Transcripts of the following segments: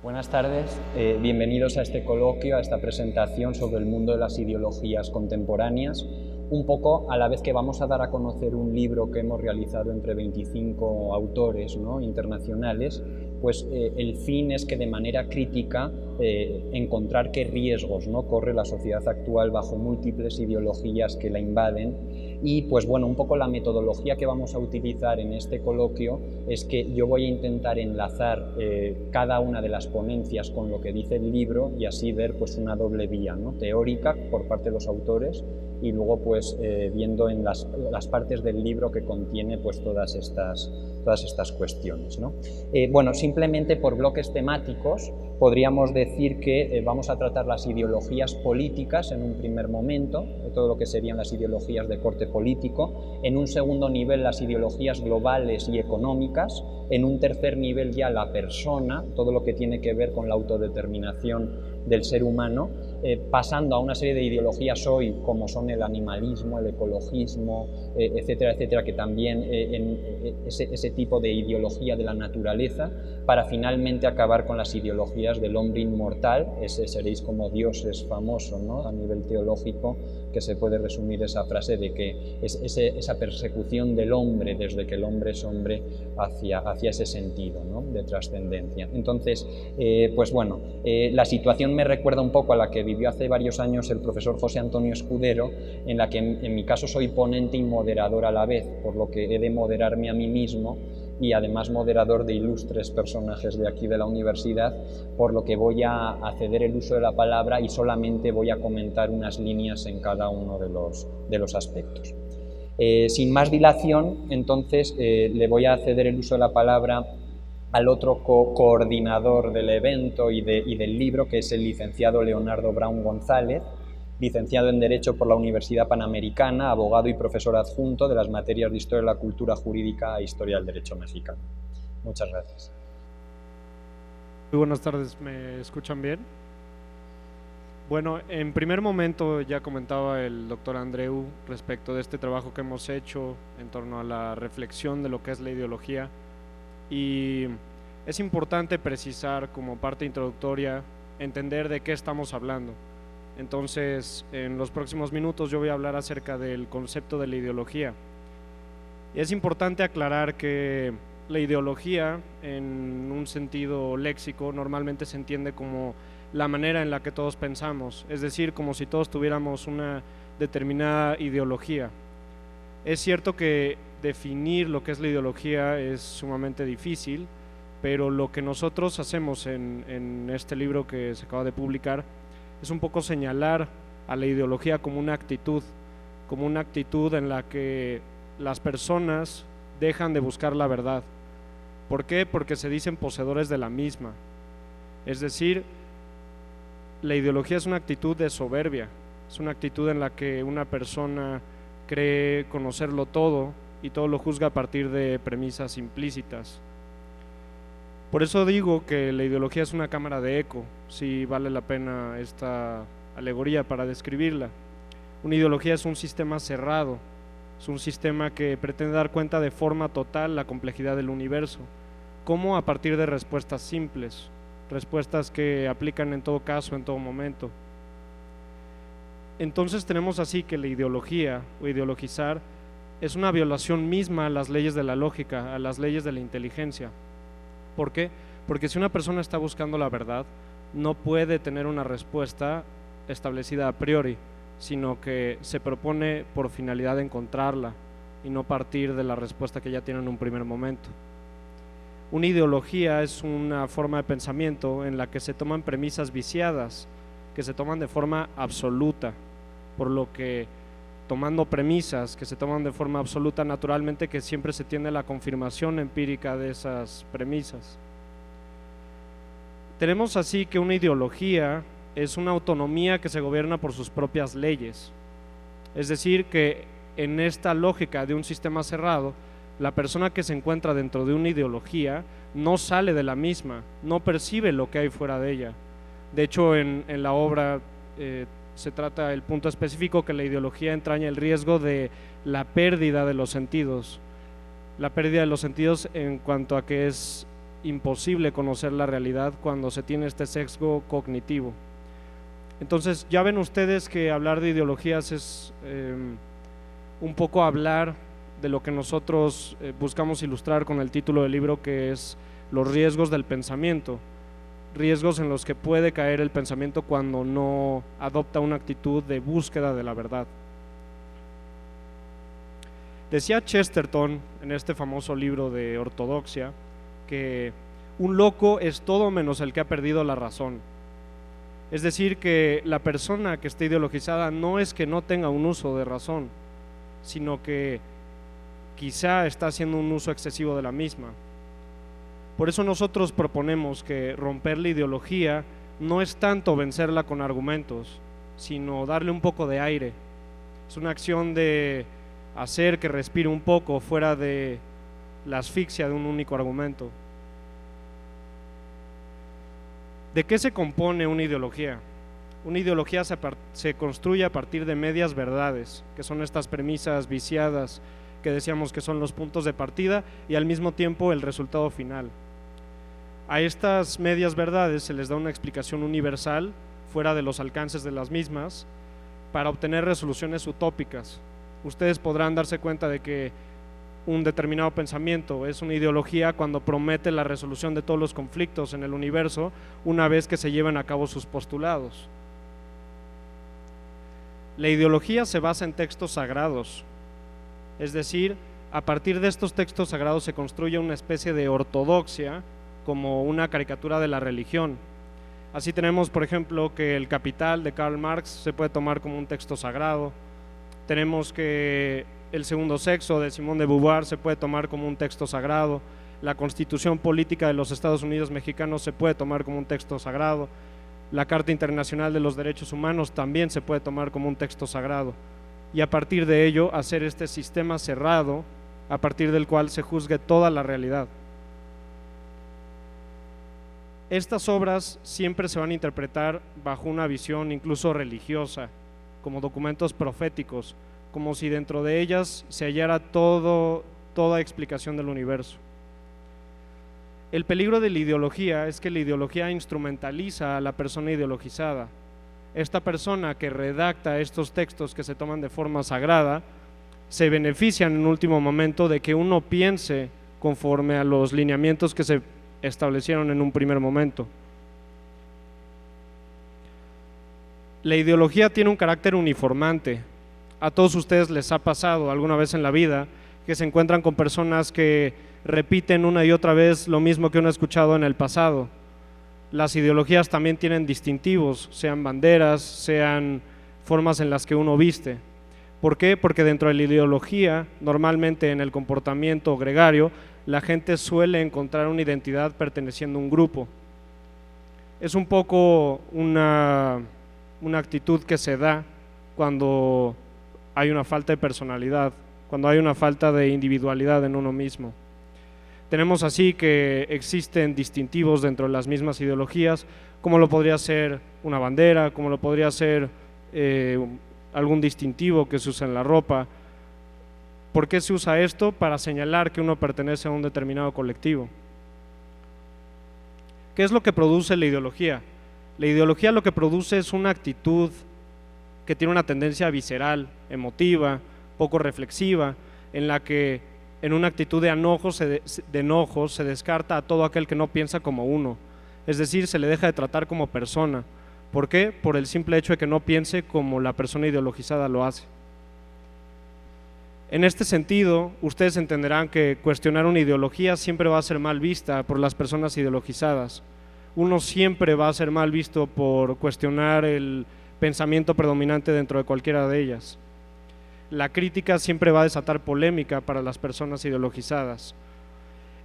Buenas tardes, bienvenidos a este coloquio, a esta presentación sobre el mundo de las ideologías contemporáneas. Un poco a la vez que vamos a dar a conocer un libro que hemos realizado entre 25 autores, ¿no?, internacionales, pues el fin es que de manera crítica encontrar qué riesgos, ¿no?, corre la sociedad actual bajo múltiples ideologías que la invaden. Y pues bueno, un poco la metodología que vamos a utilizar en este coloquio es que yo voy a intentar enlazar cada una de las ponencias con lo que dice el libro y así ver pues una doble vía, ¿no?, teórica por parte de los autores y luego pues viendo en las partes del libro que contiene pues todas estas cuestiones, ¿no? Bueno, simplemente por bloques temáticos podríamos decir que vamos a tratar las ideologías políticas en un primer momento, todo lo que serían las ideologías de corte político, en un segundo nivel las ideologías globales y económicas, en un tercer nivel ya la persona, todo lo que tiene que ver con la autodeterminación del ser humano, pasando a una serie de ideologías hoy como son el animalismo, el ecologismo, etcétera, etcétera, que también ese tipo de ideología de la naturaleza, para finalmente acabar con las ideologías del hombre inmortal, ese seréis como dioses famoso, ¿no?, a nivel teológico, que se puede resumir esa frase de que es esa persecución del hombre desde que el hombre es hombre hacia ese sentido, ¿no?, de trascendencia. Entonces, pues bueno, la situación me recuerda un poco a la que vivió hace varios años el profesor José Antonio Escudero, en la que en mi caso soy ponente y moderador a la vez, por lo que he de moderarme a mí mismo y además moderador de ilustres personajes de aquí de la universidad, por lo que voy a ceder el uso de la palabra y solamente voy a comentar unas líneas en cada uno de los aspectos. Sin más dilación, entonces le voy a ceder el uso de la palabra al otro coordinador del evento y del libro, que es el licenciado Leonardo Braun González, licenciado en Derecho por la Universidad Panamericana, abogado y profesor adjunto de las materias de Historia de la Cultura Jurídica e Historia del Derecho Mexicano. Muchas gracias. Muy buenas tardes, ¿me escuchan bien? Bueno, en primer momento ya comentaba el doctor Andreu respecto de este trabajo que hemos hecho en torno a la reflexión de lo que es la ideología, y es importante precisar como parte introductoria, entender de qué estamos hablando. Entonces, en los próximos minutos yo voy a hablar acerca del concepto de la ideología. Y es importante aclarar que la ideología, en un sentido léxico, normalmente se entiende como la manera en la que todos pensamos, es decir, como si todos tuviéramos una determinada ideología. Es cierto que definir lo que es la ideología es sumamente difícil, pero lo que nosotros hacemos en este libro que se acaba de publicar es un poco señalar a la ideología como una actitud en la que las personas dejan de buscar la verdad. ¿Por qué? Porque se dicen poseedores de la misma. Es decir, la ideología es una actitud de soberbia, es una actitud en la que una persona cree conocerlo todo y todo lo juzga a partir de premisas implícitas. Por eso digo que la ideología es una cámara de eco, si vale la pena esta alegoría para describirla. Una ideología es un sistema cerrado, es un sistema que pretende dar cuenta de forma total la complejidad del universo, como a partir de respuestas simples, respuestas que aplican en todo caso, en todo momento. Entonces tenemos así que la ideología o ideologizar es una violación misma a las leyes de la lógica, a las leyes de la inteligencia. ¿Por qué? Porque si una persona está buscando la verdad, no puede tener una respuesta establecida a priori, sino que se propone por finalidad de encontrarla y no partir de la respuesta que ya tiene en un primer momento. Una ideología es una forma de pensamiento en la que se toman premisas viciadas, que se toman de forma absoluta, por lo que tomando premisas que se toman de forma absoluta, naturalmente que siempre se tiene la confirmación empírica de esas premisas. Tenemos así que una ideología es una autonomía que se gobierna por sus propias leyes, es decir, que en esta lógica de un sistema cerrado, la persona que se encuentra dentro de una ideología no sale de la misma, no percibe lo que hay fuera de ella. De hecho, en la obra Se trata el punto específico que la ideología entraña el riesgo de la pérdida de los sentidos. La pérdida de los sentidos en cuanto a que es imposible conocer la realidad cuando se tiene este sesgo cognitivo. Entonces ya ven ustedes que hablar de ideologías es un poco hablar de lo que nosotros buscamos ilustrar con el título del libro, que es los riesgos del pensamiento, riesgos en los que puede caer el pensamiento cuando no adopta una actitud de búsqueda de la verdad. Decía Chesterton en este famoso libro de Ortodoxia que un loco es todo menos el que ha perdido la razón. Es decir, que la persona que esté ideologizada no es que no tenga un uso de razón, sino que quizá está haciendo un uso excesivo de la misma. Por eso nosotros proponemos que romper la ideología no es tanto vencerla con argumentos, sino darle un poco de aire. Es una acción de hacer que respire un poco fuera de la asfixia de un único argumento. ¿De qué se compone una ideología? Una ideología se construye a partir de medias verdades, que son estas premisas viciadas que decíamos que son los puntos de partida y al mismo tiempo el resultado final. A estas medias verdades se les da una explicación universal fuera de los alcances de las mismas para obtener resoluciones utópicas. Ustedes podrán darse cuenta de que un determinado pensamiento es una ideología cuando promete la resolución de todos los conflictos en el universo una vez que se lleven a cabo sus postulados. La ideología se basa en textos sagrados, es decir, a partir de estos textos sagrados se construye una especie de ortodoxia como una caricatura de la religión. Así tenemos, por ejemplo, que el Capital de Karl Marx se puede tomar como un texto sagrado. Tenemos que el Segundo Sexo de Simone de Beauvoir se puede tomar como un texto sagrado. La Constitución Política de los Estados Unidos Mexicanos se puede tomar como un texto sagrado. La Carta Internacional de los Derechos Humanos también se puede tomar como un texto sagrado. Y a partir de ello hacer este sistema cerrado a partir del cual se juzgue toda la realidad. Estas obras siempre se van a interpretar bajo una visión incluso religiosa, como documentos proféticos, como si dentro de ellas se hallara toda explicación del universo. El peligro de la ideología es que la ideología instrumentaliza a la persona ideologizada. Esta persona que redacta estos textos que se toman de forma sagrada se benefician en último momento de que uno piense conforme a los lineamientos que se establecieron en un primer momento. La ideología tiene un carácter uniformante. A todos ustedes les ha pasado alguna vez en la vida que se encuentran con personas que repiten una y otra vez lo mismo que uno ha escuchado en el pasado. Las ideologías también tienen distintivos, sean banderas, sean formas en las que uno viste. ¿Por qué? Porque dentro de la ideología, normalmente en el comportamiento gregario, la gente suele encontrar una identidad perteneciendo a un grupo. Es un poco una actitud que se da cuando hay una falta de personalidad, cuando hay una falta de individualidad en uno mismo. Tenemos así que existen distintivos dentro de las mismas ideologías, como lo podría ser una bandera, como lo podría ser algún distintivo que se usa en la ropa. ¿Por qué se usa esto? Para señalar que uno pertenece a un determinado colectivo. ¿Qué es lo que produce la ideología? La ideología lo que produce es una actitud que tiene una tendencia visceral, emotiva, poco reflexiva, en la que en una actitud de enojo se descarta a todo aquel que no piensa como uno, es decir, se le deja de tratar como persona. ¿Por qué? Por el simple hecho de que no piense como la persona ideologizada lo hace. En este sentido, ustedes entenderán que cuestionar una ideología siempre va a ser mal vista por las personas ideologizadas. Uno siempre va a ser mal visto por cuestionar el pensamiento predominante dentro de cualquiera de ellas. La crítica siempre va a desatar polémica para las personas ideologizadas.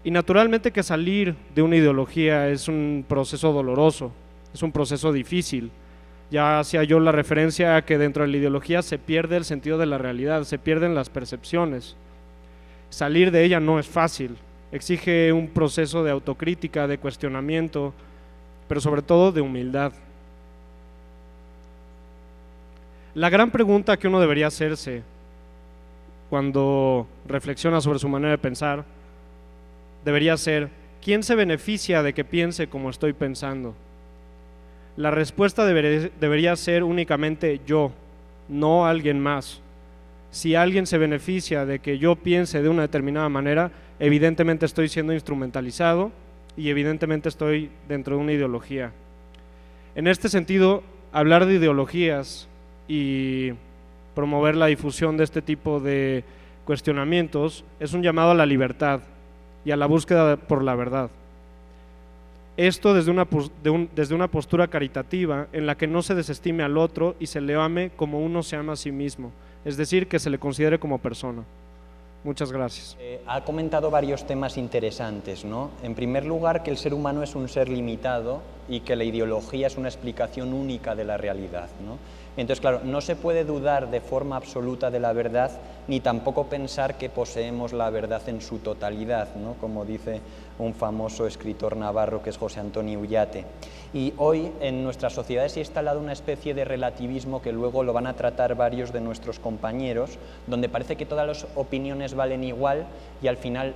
Y naturalmente que salir de una ideología es un proceso doloroso, es un proceso difícil. Ya hacía yo la referencia a que dentro de la ideología se pierde el sentido de la realidad, se pierden las percepciones. Salir de ella no es fácil, exige un proceso de autocrítica, de cuestionamiento, pero sobre todo de humildad. La gran pregunta que uno debería hacerse cuando reflexiona sobre su manera de pensar debería ser: ¿quién se beneficia de que piense como estoy pensando? La respuesta debería ser únicamente yo, no alguien más. Si alguien se beneficia de que yo piense de una determinada manera, evidentemente estoy siendo instrumentalizado y evidentemente estoy dentro de una ideología. En este sentido, hablar de ideologías y promover la difusión de este tipo de cuestionamientos es un llamado a la libertad y a la búsqueda por la verdad. Esto desde una postura caritativa en la que no se desestime al otro y se le ame como uno se ama a sí mismo, es decir, que se le considere como persona. Muchas gracias. Ha comentado varios temas interesantes, ¿no? En primer lugar, que el ser humano es un ser limitado y que la ideología es una explicación única de la realidad, ¿no? Entonces, claro, no se puede dudar de forma absoluta de la verdad, ni tampoco pensar que poseemos la verdad en su totalidad, ¿no? Como dice un famoso escritor navarro que es José Antonio Ullate. Y hoy en nuestra sociedad se ha instalado una especie de relativismo que luego lo van a tratar varios de nuestros compañeros, donde parece que todas las opiniones valen igual y al final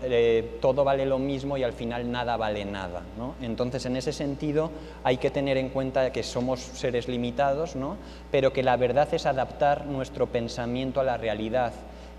todo vale lo mismo y al final nada vale nada, ¿no? Entonces, en ese sentido hay que tener en cuenta que somos seres limitados, ¿no? Pero que la verdad es adaptar nuestro pensamiento a la realidad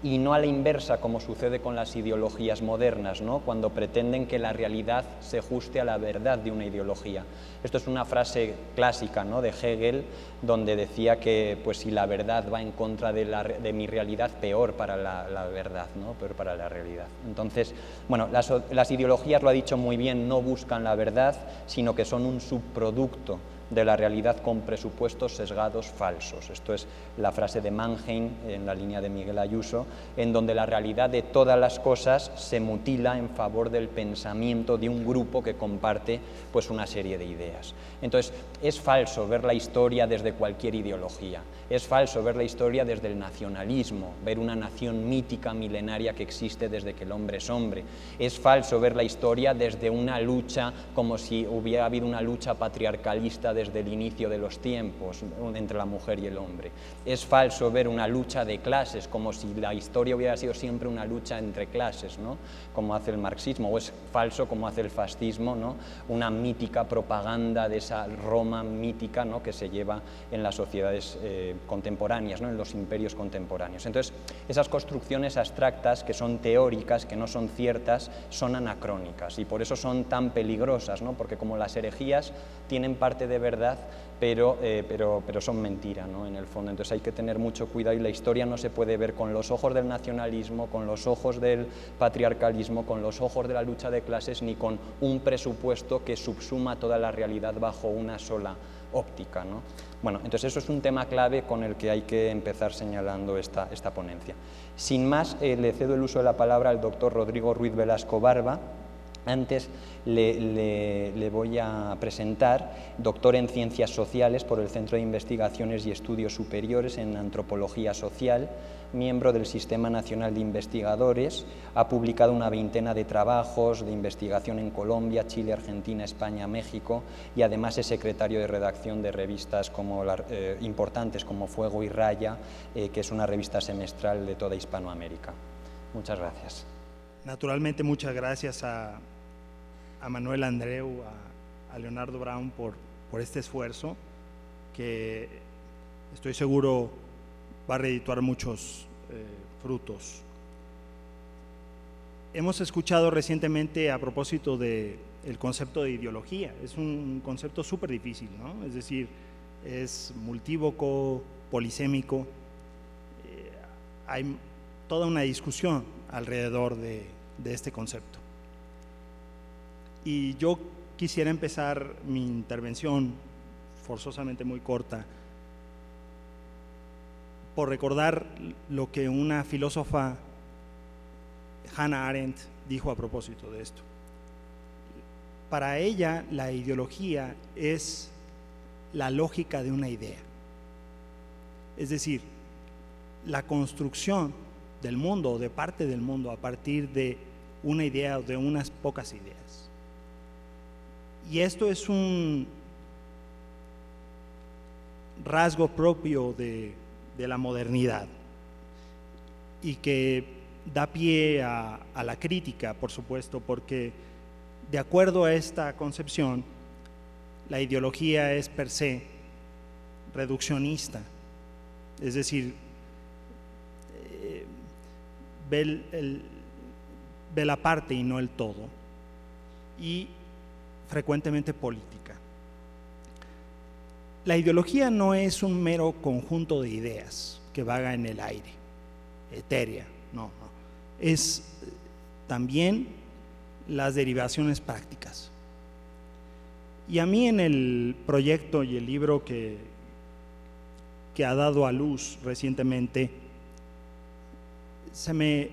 y no a la inversa, como sucede con las ideologías modernas, ¿no? Cuando pretenden que la realidad se ajuste a la verdad de una ideología. Esto es una frase clásica, ¿no? De Hegel, donde decía que pues, si la verdad va en contra de mi realidad, peor para la verdad, ¿no? Peor para la realidad. Entonces, bueno, las ideologías, lo ha dicho muy bien, no buscan la verdad, sino que son un subproducto de la realidad con presupuestos sesgados falsos. Esto es la frase de Mannheim en la línea de Miguel Ayuso, en donde la realidad de todas las cosas se mutila en favor del pensamiento de un grupo que comparte pues, una serie de ideas. Entonces, es falso ver la historia desde cualquier ideología, es falso ver la historia desde el nacionalismo, ver una nación mítica, milenaria que existe desde que el hombre es hombre, es falso ver la historia desde una lucha como si hubiera habido una lucha patriarcalista desde el inicio de los tiempos entre la mujer y el hombre. Es falso ver una lucha de clases como si la historia hubiera sido siempre una lucha entre clases, ¿no? Como hace el marxismo, o es falso como hace el fascismo, ¿no? Una mítica propaganda de esa Roma mítica, ¿no? Que se lleva en las sociedades contemporáneas, ¿no? En los imperios contemporáneos. Entonces, esas construcciones abstractas que son teóricas, que no son ciertas, son anacrónicas y por eso son tan peligrosas, ¿no? Porque como las herejías tienen parte de verdad, pero son mentira, ¿no? En el fondo. Entonces hay que tener mucho cuidado y la historia no se puede ver con los ojos del nacionalismo, con los ojos del patriarcalismo, con los ojos de la lucha de clases, ni con un presupuesto que subsuma toda la realidad bajo una sola óptica, ¿no? Bueno, entonces eso es un tema clave con el que hay que empezar señalando esta ponencia. Sin más, le cedo el uso de la palabra al doctor Rodrigo Ruiz Velasco Barba. Antes le voy a presentar, doctor en Ciencias Sociales por el Centro de Investigaciones y Estudios Superiores en Antropología Social, miembro del Sistema Nacional de Investigadores, ha publicado una veintena de trabajos de investigación en Colombia, Chile, Argentina, España, México y además es secretario de redacción de revistas importantes como Fuego y Raya, que es una revista semestral de toda Hispanoamérica. Muchas gracias. Naturalmente, muchas gracias a Manuel Andreu, a Leonardo Brown por este esfuerzo que estoy seguro va a redituar muchos frutos. Hemos escuchado recientemente a propósito del concepto de ideología. Es un concepto súper difícil, ¿no? Es decir, es multívoco, polisémico. Hay toda una discusión alrededor de este concepto. Y yo quisiera empezar mi intervención, forzosamente muy corta, por recordar lo que una filósofa, Hannah Arendt, dijo a propósito de esto. Para ella, la ideología es la lógica de una idea. Es decir, la construcción del mundo o de parte del mundo a partir de una idea o de unas pocas ideas. Y esto es un rasgo propio de de la modernidad y que da pie a la crítica, por supuesto, porque de acuerdo a esta concepción, la ideología es per se reduccionista, es decir, ve la parte y no el todo, y frecuentemente política. La ideología no es un mero conjunto de ideas que vaga en el aire, etérea, no. Es también las derivaciones prácticas. Y a mí en el proyecto y el libro que ha dado a luz recientemente, se me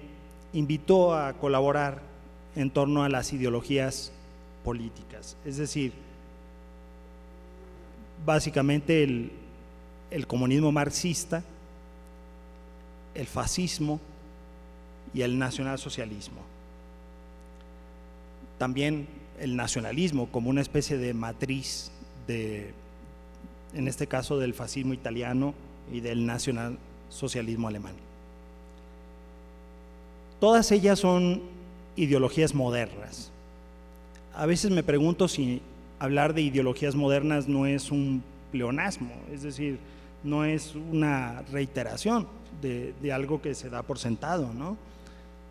invitó a colaborar en torno a las ideologías políticas, es decir, básicamente el comunismo marxista, el fascismo y el nacionalsocialismo. También el nacionalismo como una especie de matriz en este caso del fascismo italiano y del nacionalsocialismo alemán. Todas ellas son ideologías modernas. A veces me pregunto si hablar de ideologías modernas no es un pleonasmo, es decir, no es una reiteración de algo que se da por sentado, ¿no?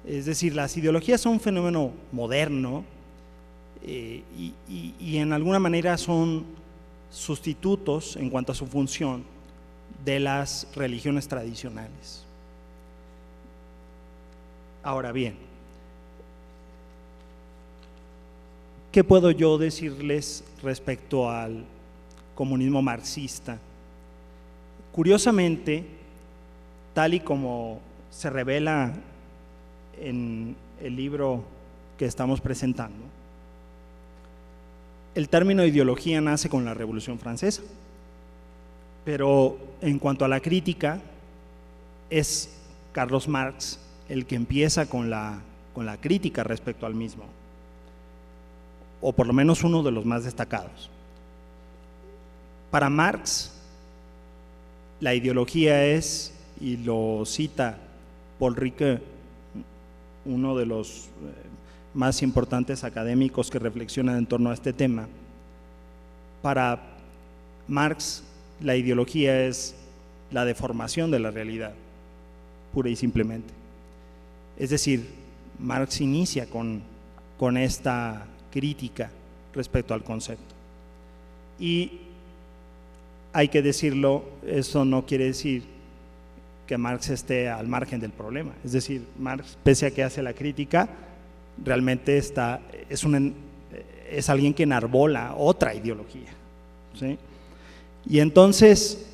Es decir, las ideologías son un fenómeno moderno y en alguna manera son sustitutos en cuanto a su función de las religiones tradicionales. Ahora bien, ¿qué puedo yo decirles respecto al comunismo marxista? Curiosamente, tal y como se revela en el libro que estamos presentando, el término ideología nace con la Revolución Francesa, pero en cuanto a la crítica, es Carlos Marx el que empieza con la crítica respecto al mismo, o por lo menos uno de los más destacados. Para Marx, la ideología es, y lo cita Paul Ricoeur, uno de los más importantes académicos que reflexionan en torno a este tema, para Marx la ideología es la deformación de la realidad, pura y simplemente. Es decir, Marx inicia con esta crítica respecto al concepto. Y hay que decirlo, eso no quiere decir que Marx esté al margen del problema. Es decir, Marx, pese a que hace la crítica, realmente es alguien que enarbola otra ideología, ¿sí? Y entonces,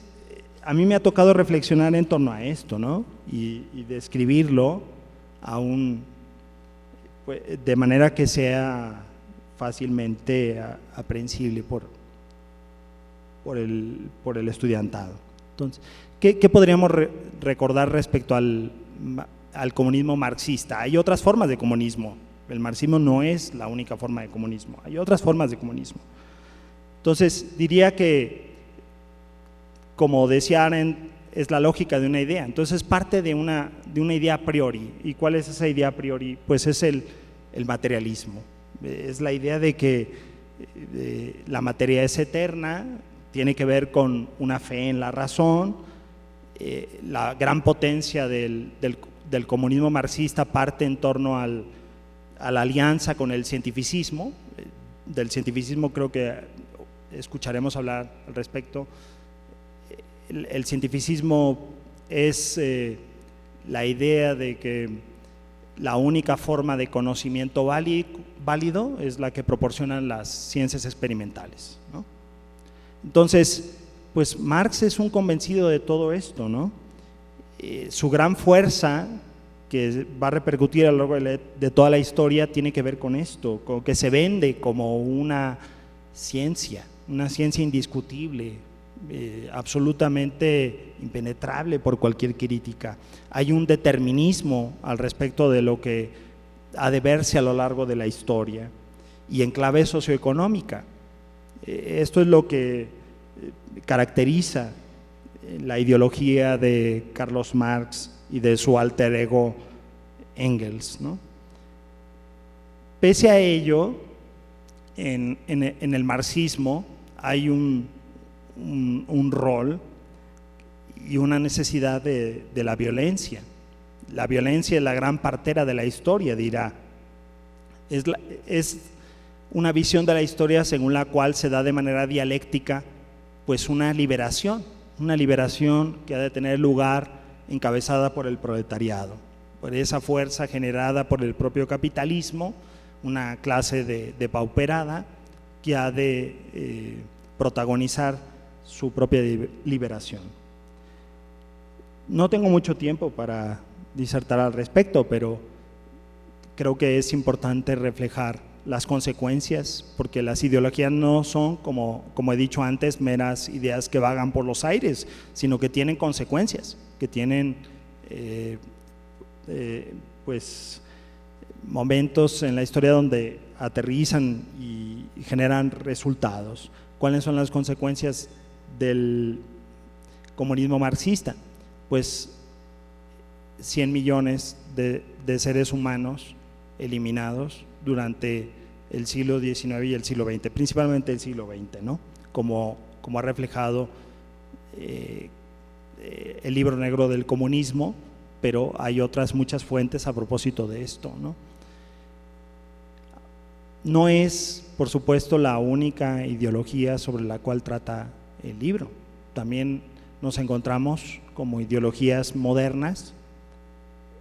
a mí me ha tocado reflexionar en torno a esto, ¿no? Y describirlo de manera que sea fácilmente aprehensible por el estudiantado. Entonces, ¿qué podríamos recordar respecto al comunismo marxista? Hay otras formas de comunismo. El marxismo no es la única forma de comunismo, hay otras formas de comunismo. Entonces, diría que, como decía Arendt, es la lógica de una idea. Entonces, es parte de una idea a priori. ¿Y cuál es esa idea a priori? Pues es el materialismo. Es la idea de que la materia es eterna, tiene que ver con una fe en la razón. La gran potencia del comunismo marxista parte en torno a la alianza con el cientificismo. Del cientificismo creo que escucharemos hablar al respecto. El cientificismo es la idea de que la única forma de conocimiento válido es la que proporcionan las ciencias experimentales, ¿no? Entonces, pues Marx es un convencido de todo esto, ¿no? Su gran fuerza, que va a repercutir a lo largo de toda la historia, tiene que ver con esto, con que se vende como una ciencia indiscutible, absolutamente impenetrable por cualquier crítica. Hay un determinismo al respecto de lo que ha de verse a lo largo de la historia y en clave socioeconómica. Esto es lo que caracteriza la ideología de Carlos Marx y de su alter ego Engels, ¿no? Pese a ello, en el marxismo hay un rol y una necesidad de la violencia. La violencia es la gran partera de la historia, dirá. Es una visión de la historia según la cual se da de manera dialéctica pues una liberación que ha de tener lugar encabezada por el proletariado, por esa fuerza generada por el propio capitalismo, una clase depauperada que ha de protagonizar su propia liberación. No tengo mucho tiempo para disertar al respecto, pero creo que es importante reflejar las consecuencias, porque las ideologías no son, como he dicho antes, meras ideas que vagan por los aires, sino que tienen consecuencias, que tienen pues momentos en la historia donde aterrizan y generan resultados. ¿Cuáles son las consecuencias del comunismo marxista? Pues 100 millones de seres humanos eliminados durante el siglo XIX y el siglo XX, principalmente el siglo XX, ¿no? Como ha reflejado el libro negro del comunismo, pero hay otras muchas fuentes a propósito de esto, ¿no? No es, por supuesto, la única ideología sobre la cual trata el libro. También nos encontramos como ideologías modernas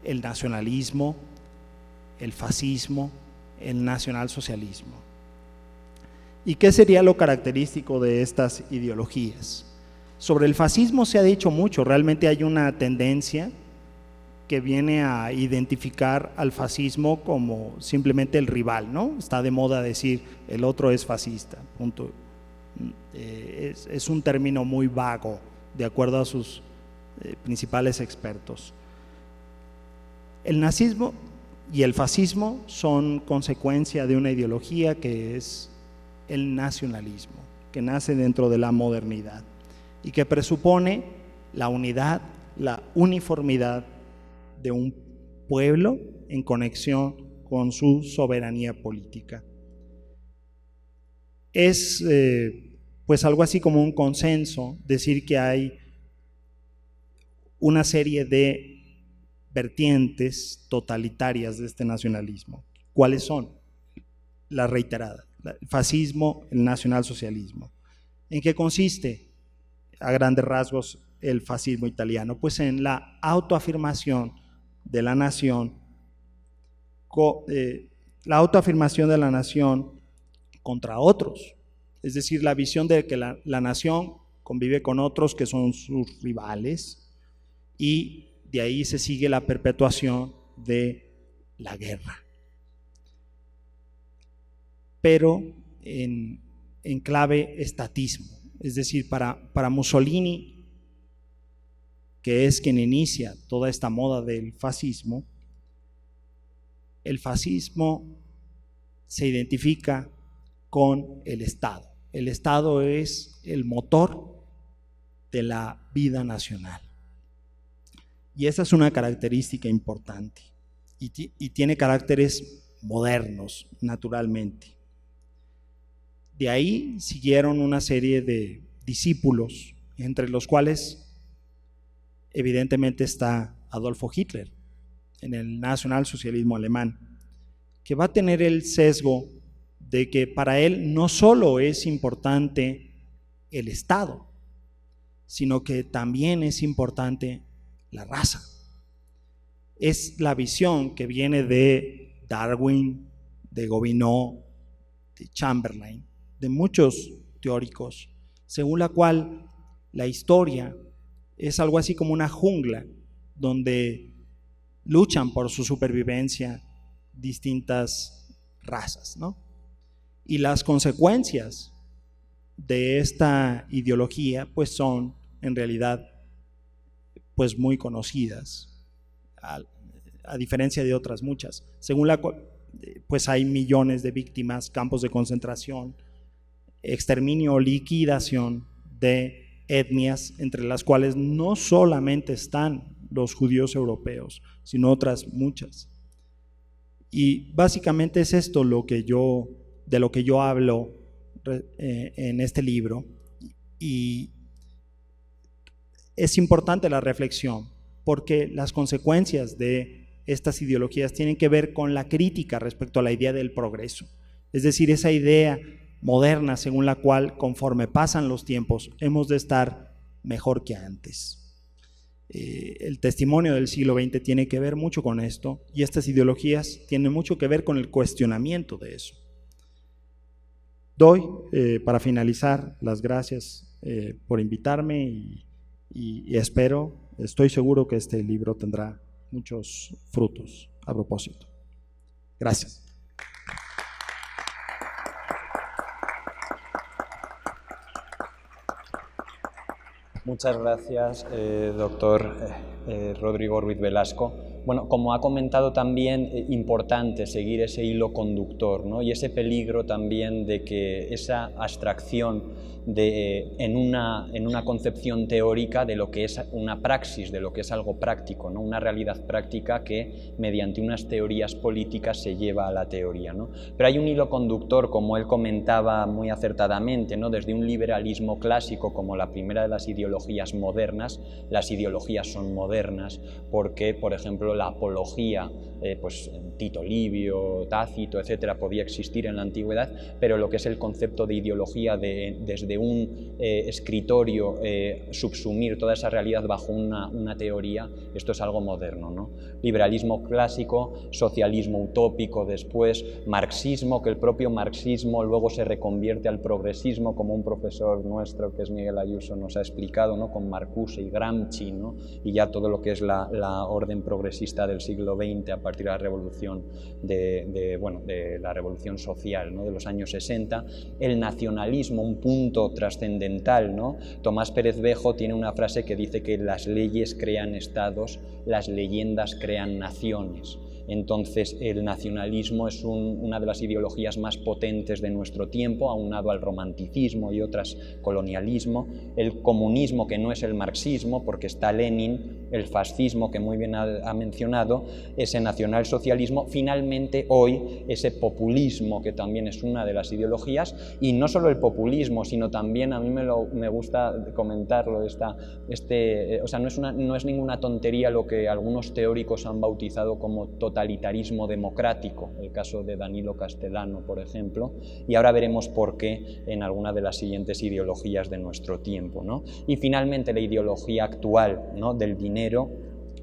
el nacionalismo, el fascismo, el nacionalsocialismo. ¿Y qué sería lo característico de estas ideologías? Sobre el fascismo se ha dicho mucho, realmente hay una tendencia que viene a identificar al fascismo como simplemente el rival, ¿no? Está de moda decir el otro es fascista, punto. Es un término muy vago, de acuerdo a sus principales expertos. El nazismo y el fascismo son consecuencia de una ideología que es el nacionalismo, que nace dentro de la modernidad y que presupone la unidad, la uniformidad de un pueblo en conexión con su soberanía política. Es pues algo así como un consenso decir que hay una serie de vertientes totalitarias de este nacionalismo. ¿Cuáles son? La reiterada, el fascismo, el nacionalsocialismo. ¿En qué consiste, a grandes rasgos, el fascismo italiano? Pues en la autoafirmación de la nación, contra otros, es decir, la visión de que la nación convive con otros que son sus rivales, y de ahí se sigue la perpetuación de la guerra. Pero en clave estatismo, es decir, para Mussolini, que es quien inicia toda esta moda del fascismo, el fascismo se identifica con el Estado. El Estado es el motor de la vida nacional. Y esa es una característica importante y tiene caracteres modernos, naturalmente. De ahí siguieron una serie de discípulos, entre los cuales evidentemente está Adolfo Hitler, en el nacionalsocialismo alemán, que va a tener el sesgo de que para él no solo es importante el Estado, sino que también es importante la raza. Es la visión que viene de Darwin, de Gobineau, de Chamberlain, de muchos teóricos, según la cual la historia es algo así como una jungla donde luchan por su supervivencia distintas razas, ¿no? Y las consecuencias de esta ideología pues son en realidad pues muy conocidas, a diferencia de otras muchas, según la cual pues hay millones de víctimas, campos de concentración, exterminio o liquidación de etnias, entre las cuales no solamente están los judíos europeos, sino otras muchas. Y básicamente es esto de lo que yo hablo en este libro. Y es importante la reflexión, porque las consecuencias de estas ideologías tienen que ver con la crítica respecto a la idea del progreso. Es decir, esa idea moderna según la cual, conforme pasan los tiempos, hemos de estar mejor que antes. El testimonio del siglo XX tiene que ver mucho con esto, y estas ideologías tienen mucho que ver con el cuestionamiento de eso. Doy, para finalizar, las gracias por invitarme y estoy seguro que este libro tendrá muchos frutos a propósito. Gracias. Muchas gracias, doctor Rodrigo Ruiz Velasco. Bueno, como ha comentado también, importante seguir ese hilo conductor, ¿no? Y ese peligro también de que esa abstracción en una concepción teórica de lo que es una praxis, de lo que es algo práctico, ¿no? Una realidad práctica que mediante unas teorías políticas se lleva a la teoría, ¿no? Pero hay un hilo conductor, como él comentaba muy acertadamente, ¿no? Desde un liberalismo clásico como la primera de las ideologías modernas. Las ideologías son modernas porque, por ejemplo, la apología, pues Tito Livio, Tácito, etcétera, podía existir en la antigüedad, pero lo que es el concepto de ideología desde un escritorio subsumir toda esa realidad bajo una teoría, esto es algo moderno, ¿no? Liberalismo clásico, socialismo utópico después, marxismo, que el propio marxismo luego se reconvierte al progresismo, como un profesor nuestro que es Miguel Ayuso nos ha explicado, ¿no? Con Marcuse y Gramsci, ¿no? Y ya todo lo que es la orden progresista del siglo XX a partir de la revolución de la revolución social, ¿no? De los años 60, el nacionalismo, un punto trascendental, ¿no? Tomás Pérez Bejo tiene una frase que dice que las leyes crean estados, las leyendas crean naciones. Entonces el nacionalismo es una de las ideologías más potentes de nuestro tiempo, aunado al romanticismo y otras, colonialismo, el comunismo, que no es el marxismo porque está Lenin, el fascismo que muy bien ha mencionado, ese nacionalsocialismo, finalmente hoy ese populismo que también es una de las ideologías, y no solo el populismo sino también, a mí me gusta comentarlo, o sea, no es ninguna tontería lo que algunos teóricos han bautizado como totalitarismo democrático, el caso de Danilo Castellano, por ejemplo, y ahora veremos por qué en alguna de las siguientes ideologías de nuestro tiempo, ¿no? Y finalmente la ideología actual, ¿no? Del dinero,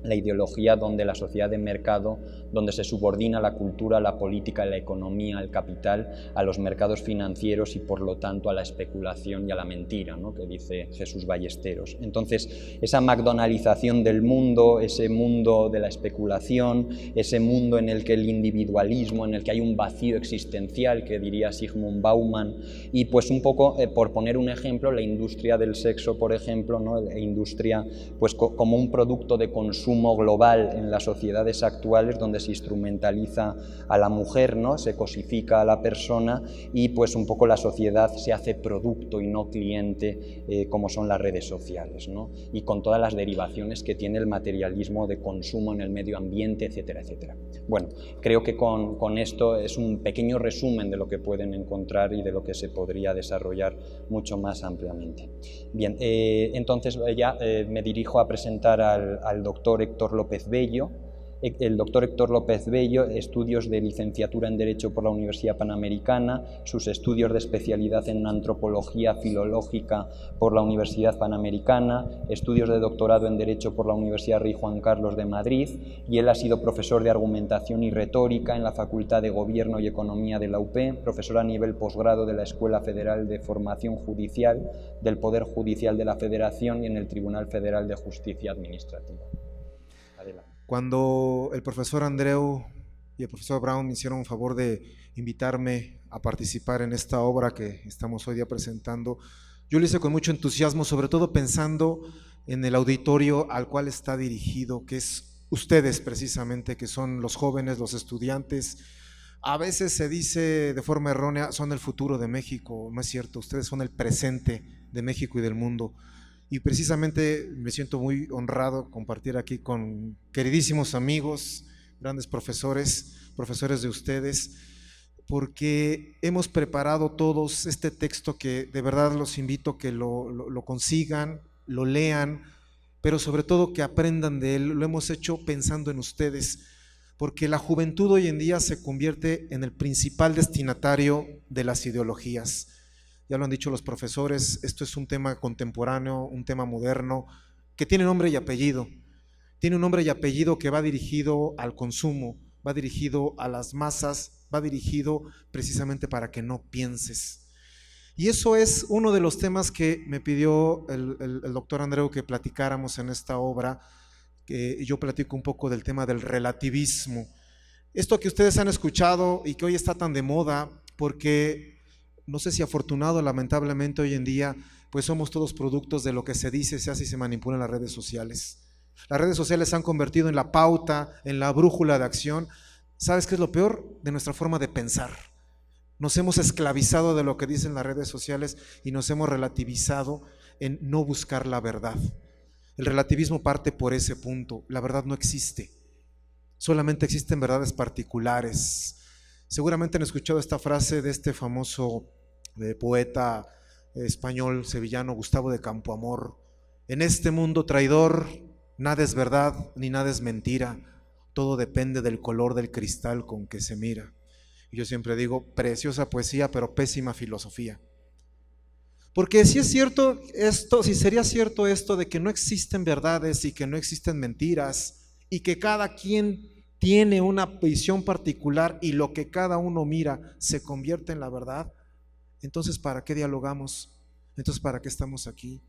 la ideología donde la sociedad de mercado, donde se subordina la cultura, la política, la economía, el capital, a los mercados financieros y por lo tanto a la especulación y a la mentira, ¿no? Que dice Jesús Ballesteros. Entonces, esa McDonaldización del mundo, ese mundo de la especulación, ese mundo en el que el individualismo, en el que hay un vacío existencial, que diría Zygmunt Bauman, y pues un poco, por poner un ejemplo, la industria del sexo, por ejemplo, ¿no? La industria pues como un producto de consumo global en las sociedades actuales, donde se instrumentaliza a la mujer, ¿no? Se cosifica a la persona y pues un poco la sociedad se hace producto y no cliente, como son las redes sociales, ¿no? Y con todas las derivaciones que tiene el materialismo de consumo en el medio ambiente, etcétera, etcétera. Bueno, creo que con esto es un pequeño resumen de lo que pueden encontrar y de lo que se podría desarrollar mucho más ampliamente. Bien, entonces ya me dirijo a presentar al doctor Héctor López Bello. El doctor Héctor López Bello, estudios de licenciatura en Derecho por la Universidad Panamericana, sus estudios de especialidad en Antropología Filológica por la Universidad Panamericana, estudios de doctorado en Derecho por la Universidad Rey Juan Carlos de Madrid, y él ha sido profesor de Argumentación y Retórica en la Facultad de Gobierno y Economía de la UP, profesor a nivel posgrado de la Escuela Federal de Formación Judicial, del Poder Judicial de la Federación y en el Tribunal Federal de Justicia Administrativa. Adelante. Cuando el profesor Andreu y el profesor Brown me hicieron un favor de invitarme a participar en esta obra que estamos hoy día presentando, yo lo hice con mucho entusiasmo, sobre todo pensando en el auditorio al cual está dirigido, que es ustedes precisamente, que son los jóvenes, los estudiantes. A veces se dice de forma errónea, son el futuro de México. No es cierto, ustedes son el presente de México y del mundo. y precisamente me siento muy honrado compartir aquí con queridísimos amigos, grandes profesores de ustedes, porque hemos preparado todos este texto que de verdad los invito a que lo consigan, lo lean, pero sobre todo que aprendan de él. Lo hemos hecho pensando en ustedes, porque la juventud hoy en día se convierte en el principal destinatario de las ideologías. Ya lo han dicho los profesores, esto es un tema contemporáneo, un tema moderno, que tiene nombre y apellido. Tiene un nombre y apellido que va dirigido al consumo, va dirigido a las masas, va dirigido precisamente para que no pienses. Y eso es uno de los temas que me pidió el doctor Andreu que platicáramos en esta obra, que yo platico un poco del tema del relativismo. Esto que ustedes han escuchado y que hoy está tan de moda, porque no sé si afortunado o lamentablemente hoy en día, pues somos todos productos de lo que se dice, se hace y se manipula en las redes sociales. Las redes sociales se han convertido en la pauta, en la brújula de acción. ¿Sabes qué es lo peor? De nuestra forma de pensar. Nos hemos esclavizado de lo que dicen las redes sociales y nos hemos relativizado en no buscar la verdad. El relativismo parte por ese punto. La verdad no existe. Solamente existen verdades particulares. Seguramente han escuchado esta frase de este famoso poeta español sevillano Gustavo de Campoamor: en este mundo traidor, nada es verdad ni nada es mentira, todo depende del color del cristal con que se mira. Y yo siempre digo, preciosa poesía, pero pésima filosofía. Porque si es cierto esto, si sería cierto esto de que no existen verdades y que no existen mentiras y que cada quien tiene una visión particular y lo que cada uno mira se convierte en la verdad, entonces ¿para qué dialogamos? Entonces ¿para qué estamos aquí?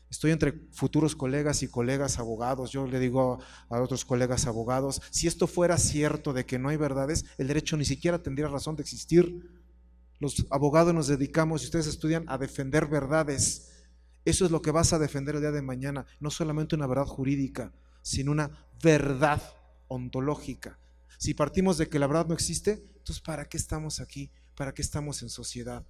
Estoy entre futuros colegas y colegas abogados. Yo le digo a otros colegas abogados, si esto fuera cierto de que no hay verdades, el derecho ni siquiera tendría razón de existir. Los abogados nos dedicamos, y ustedes estudian, a defender verdades. Eso es lo que vas a defender el día de mañana, no solamente una verdad jurídica, sino una verdad ontológica. Si partimos de que la verdad no existe, entonces ¿para qué estamos aquí? ¿Para qué estamos en sociedad?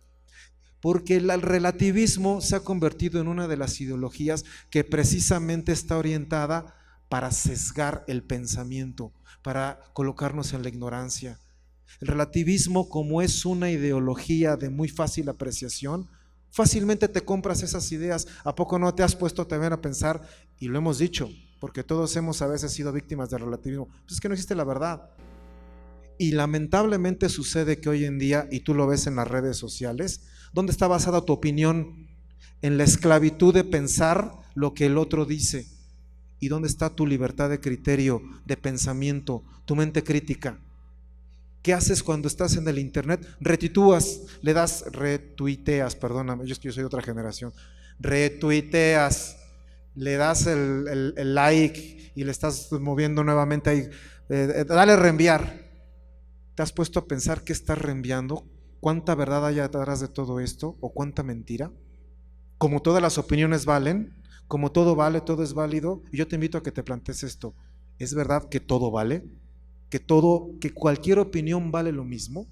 Porque el relativismo se ha convertido en una de las ideologías que precisamente está orientada para sesgar el pensamiento, para colocarnos en la ignorancia. El relativismo, como es una ideología de muy fácil apreciación, fácilmente te compras esas ideas. ¿A poco no te has puesto también a pensar? Y lo hemos dicho, porque todos hemos a veces sido víctimas del relativismo. Pues es que no existe la verdad. Y lamentablemente sucede que hoy en día, y tú lo ves en las redes sociales, ¿dónde está basada tu opinión? En la esclavitud de pensar lo que el otro dice. ¿Y dónde está tu libertad de criterio, de pensamiento, tu mente crítica? ¿Qué haces cuando estás en el internet? Retuiteas, perdóname, yo soy de otra generación. Retuiteas, le das el like y le estás moviendo nuevamente ahí. Dale reenviar. ¿Te has puesto a pensar qué estás reenviando? ¿Cuánta verdad hay atrás de todo esto? ¿O cuánta mentira? Como todas las opiniones valen, como todo vale, todo es válido, y yo te invito a que te plantees esto. ¿Es verdad que todo vale? ¿Que cualquier opinión vale lo mismo?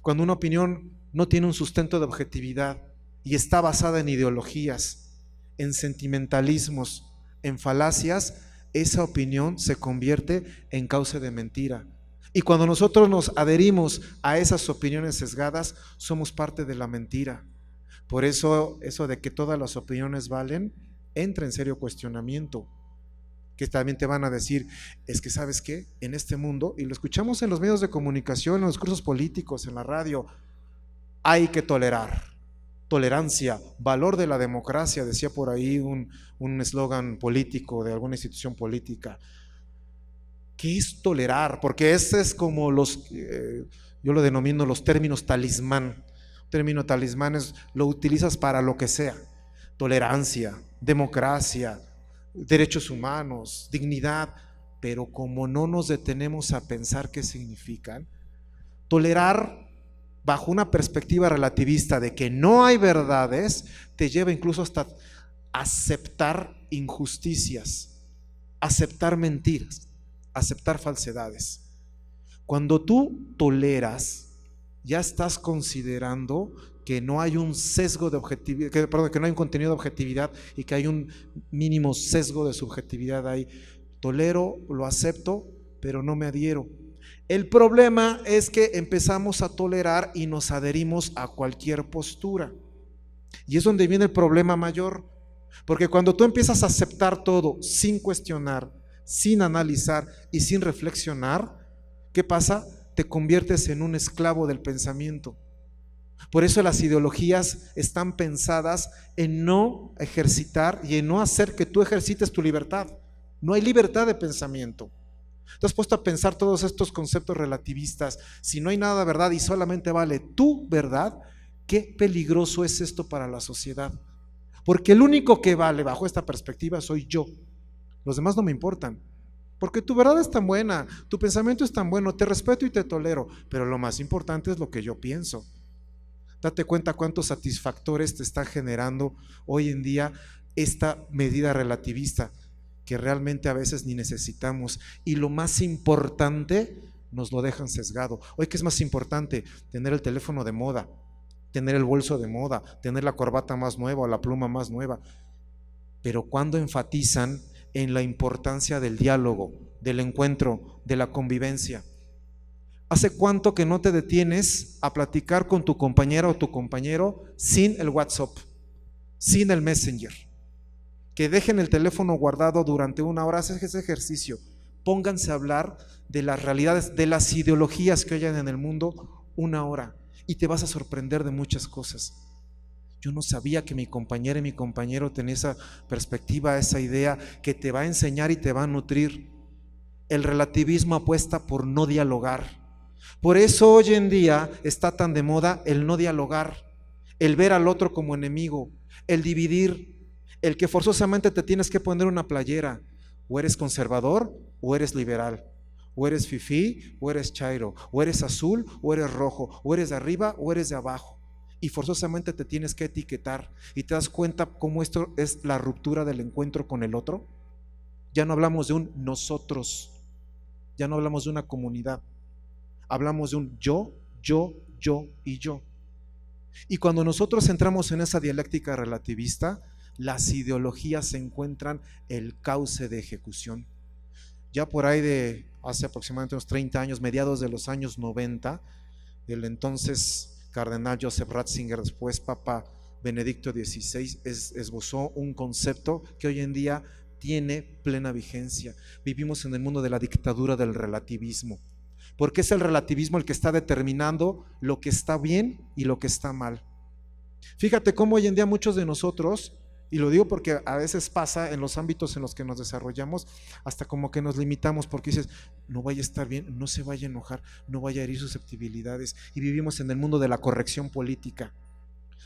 Cuando una opinión no tiene un sustento de objetividad y está basada en ideologías, en sentimentalismos, en falacias, esa opinión se convierte en causa de mentira. Y cuando nosotros nos adherimos a esas opiniones sesgadas, somos parte de la mentira. Por eso de que todas las opiniones valen, entra en serio cuestionamiento. Que también te van a decir, es que ¿sabes qué? En este mundo, y lo escuchamos en los medios de comunicación, en los discursos políticos, en la radio, hay que tolerar. Tolerancia, valor de la democracia, decía por ahí un eslogan político de alguna institución política. ¿Qué es tolerar? Porque ese es como yo lo denomino los términos talismán. Un término talismán lo utilizas para lo que sea. Tolerancia, democracia, derechos humanos, dignidad, pero como no nos detenemos a pensar qué significan, tolerar bajo una perspectiva relativista de que no hay verdades, te lleva incluso hasta aceptar injusticias, aceptar mentiras, aceptar falsedades. Cuando tú toleras, ya estás considerando que no hay un sesgo de objetividad, que no hay un contenido de objetividad y que hay un mínimo sesgo de subjetividad ahí. Tolero, lo acepto, pero no me adhiero. El problema es que empezamos a tolerar y nos adherimos a cualquier postura. Y es donde viene el problema mayor, porque cuando tú empiezas a aceptar todo sin cuestionar, sin analizar y sin reflexionar, ¿qué pasa? Te conviertes en un esclavo del pensamiento. Por eso las ideologías están pensadas en no ejercitar y en no hacer que tú ejercites tu libertad. No hay libertad de pensamiento. Te has puesto a pensar todos estos conceptos relativistas. Si no hay nada de verdad y solamente vale tu verdad, qué peligroso es esto para la sociedad. Porque el único que vale bajo esta perspectiva soy yo. Los demás no me importan. Porque tu verdad es tan buena, tu pensamiento es tan bueno, te respeto y te tolero, pero lo más importante es lo que yo pienso. Date cuenta cuántos satisfactores te está generando hoy en día esta medida relativista que realmente a veces ni necesitamos, y lo más importante nos lo dejan sesgado. Hoy, ¿qué es más importante? Tener el teléfono de moda, tener el bolso de moda, tener la corbata más nueva o la pluma más nueva. Pero cuando enfatizan en la importancia del diálogo, del encuentro, de la convivencia. ¿Hace cuánto que no te detienes a platicar con tu compañera o tu compañero sin el WhatsApp, sin el Messenger? Que dejen el teléfono guardado durante una hora, haz ese ejercicio. Pónganse a hablar de las realidades, de las ideologías que hay en el mundo una hora, y te vas a sorprender de muchas cosas. Yo no sabía que mi compañera y mi compañero tenía esa perspectiva, esa idea que te va a enseñar y te va a nutrir. El relativismo apuesta por no dialogar. Por eso hoy en día está tan de moda el no dialogar, el ver al otro como enemigo, el dividir, el que forzosamente te tienes que poner una playera. O eres conservador o eres liberal, o eres fifí o eres chairo, o eres azul o eres rojo, o eres de arriba o eres de abajo. Y forzosamente te tienes que etiquetar, y te das cuenta cómo esto es la ruptura del encuentro con el otro. Ya no hablamos de un nosotros, ya no hablamos de una comunidad, hablamos de un yo y yo. Y cuando nosotros entramos en esa dialéctica relativista, las ideologías encuentran el cauce de ejecución. Ya por ahí de hace aproximadamente unos 30 años, mediados de los años 90, el entonces cardenal Joseph Ratzinger, después Papa Benedicto XVI, esbozó un concepto que hoy en día tiene plena vigencia. Vivimos en el mundo de la dictadura del relativismo, porque es el relativismo el que está determinando lo que está bien y lo que está mal. Fíjate cómo hoy en día muchos de nosotros, y lo digo porque a veces pasa en los ámbitos en los que nos desarrollamos, hasta como que nos limitamos porque dices, no vaya a estar bien, no se vaya a enojar, no vaya a herir susceptibilidades, y vivimos en el mundo de la corrección política.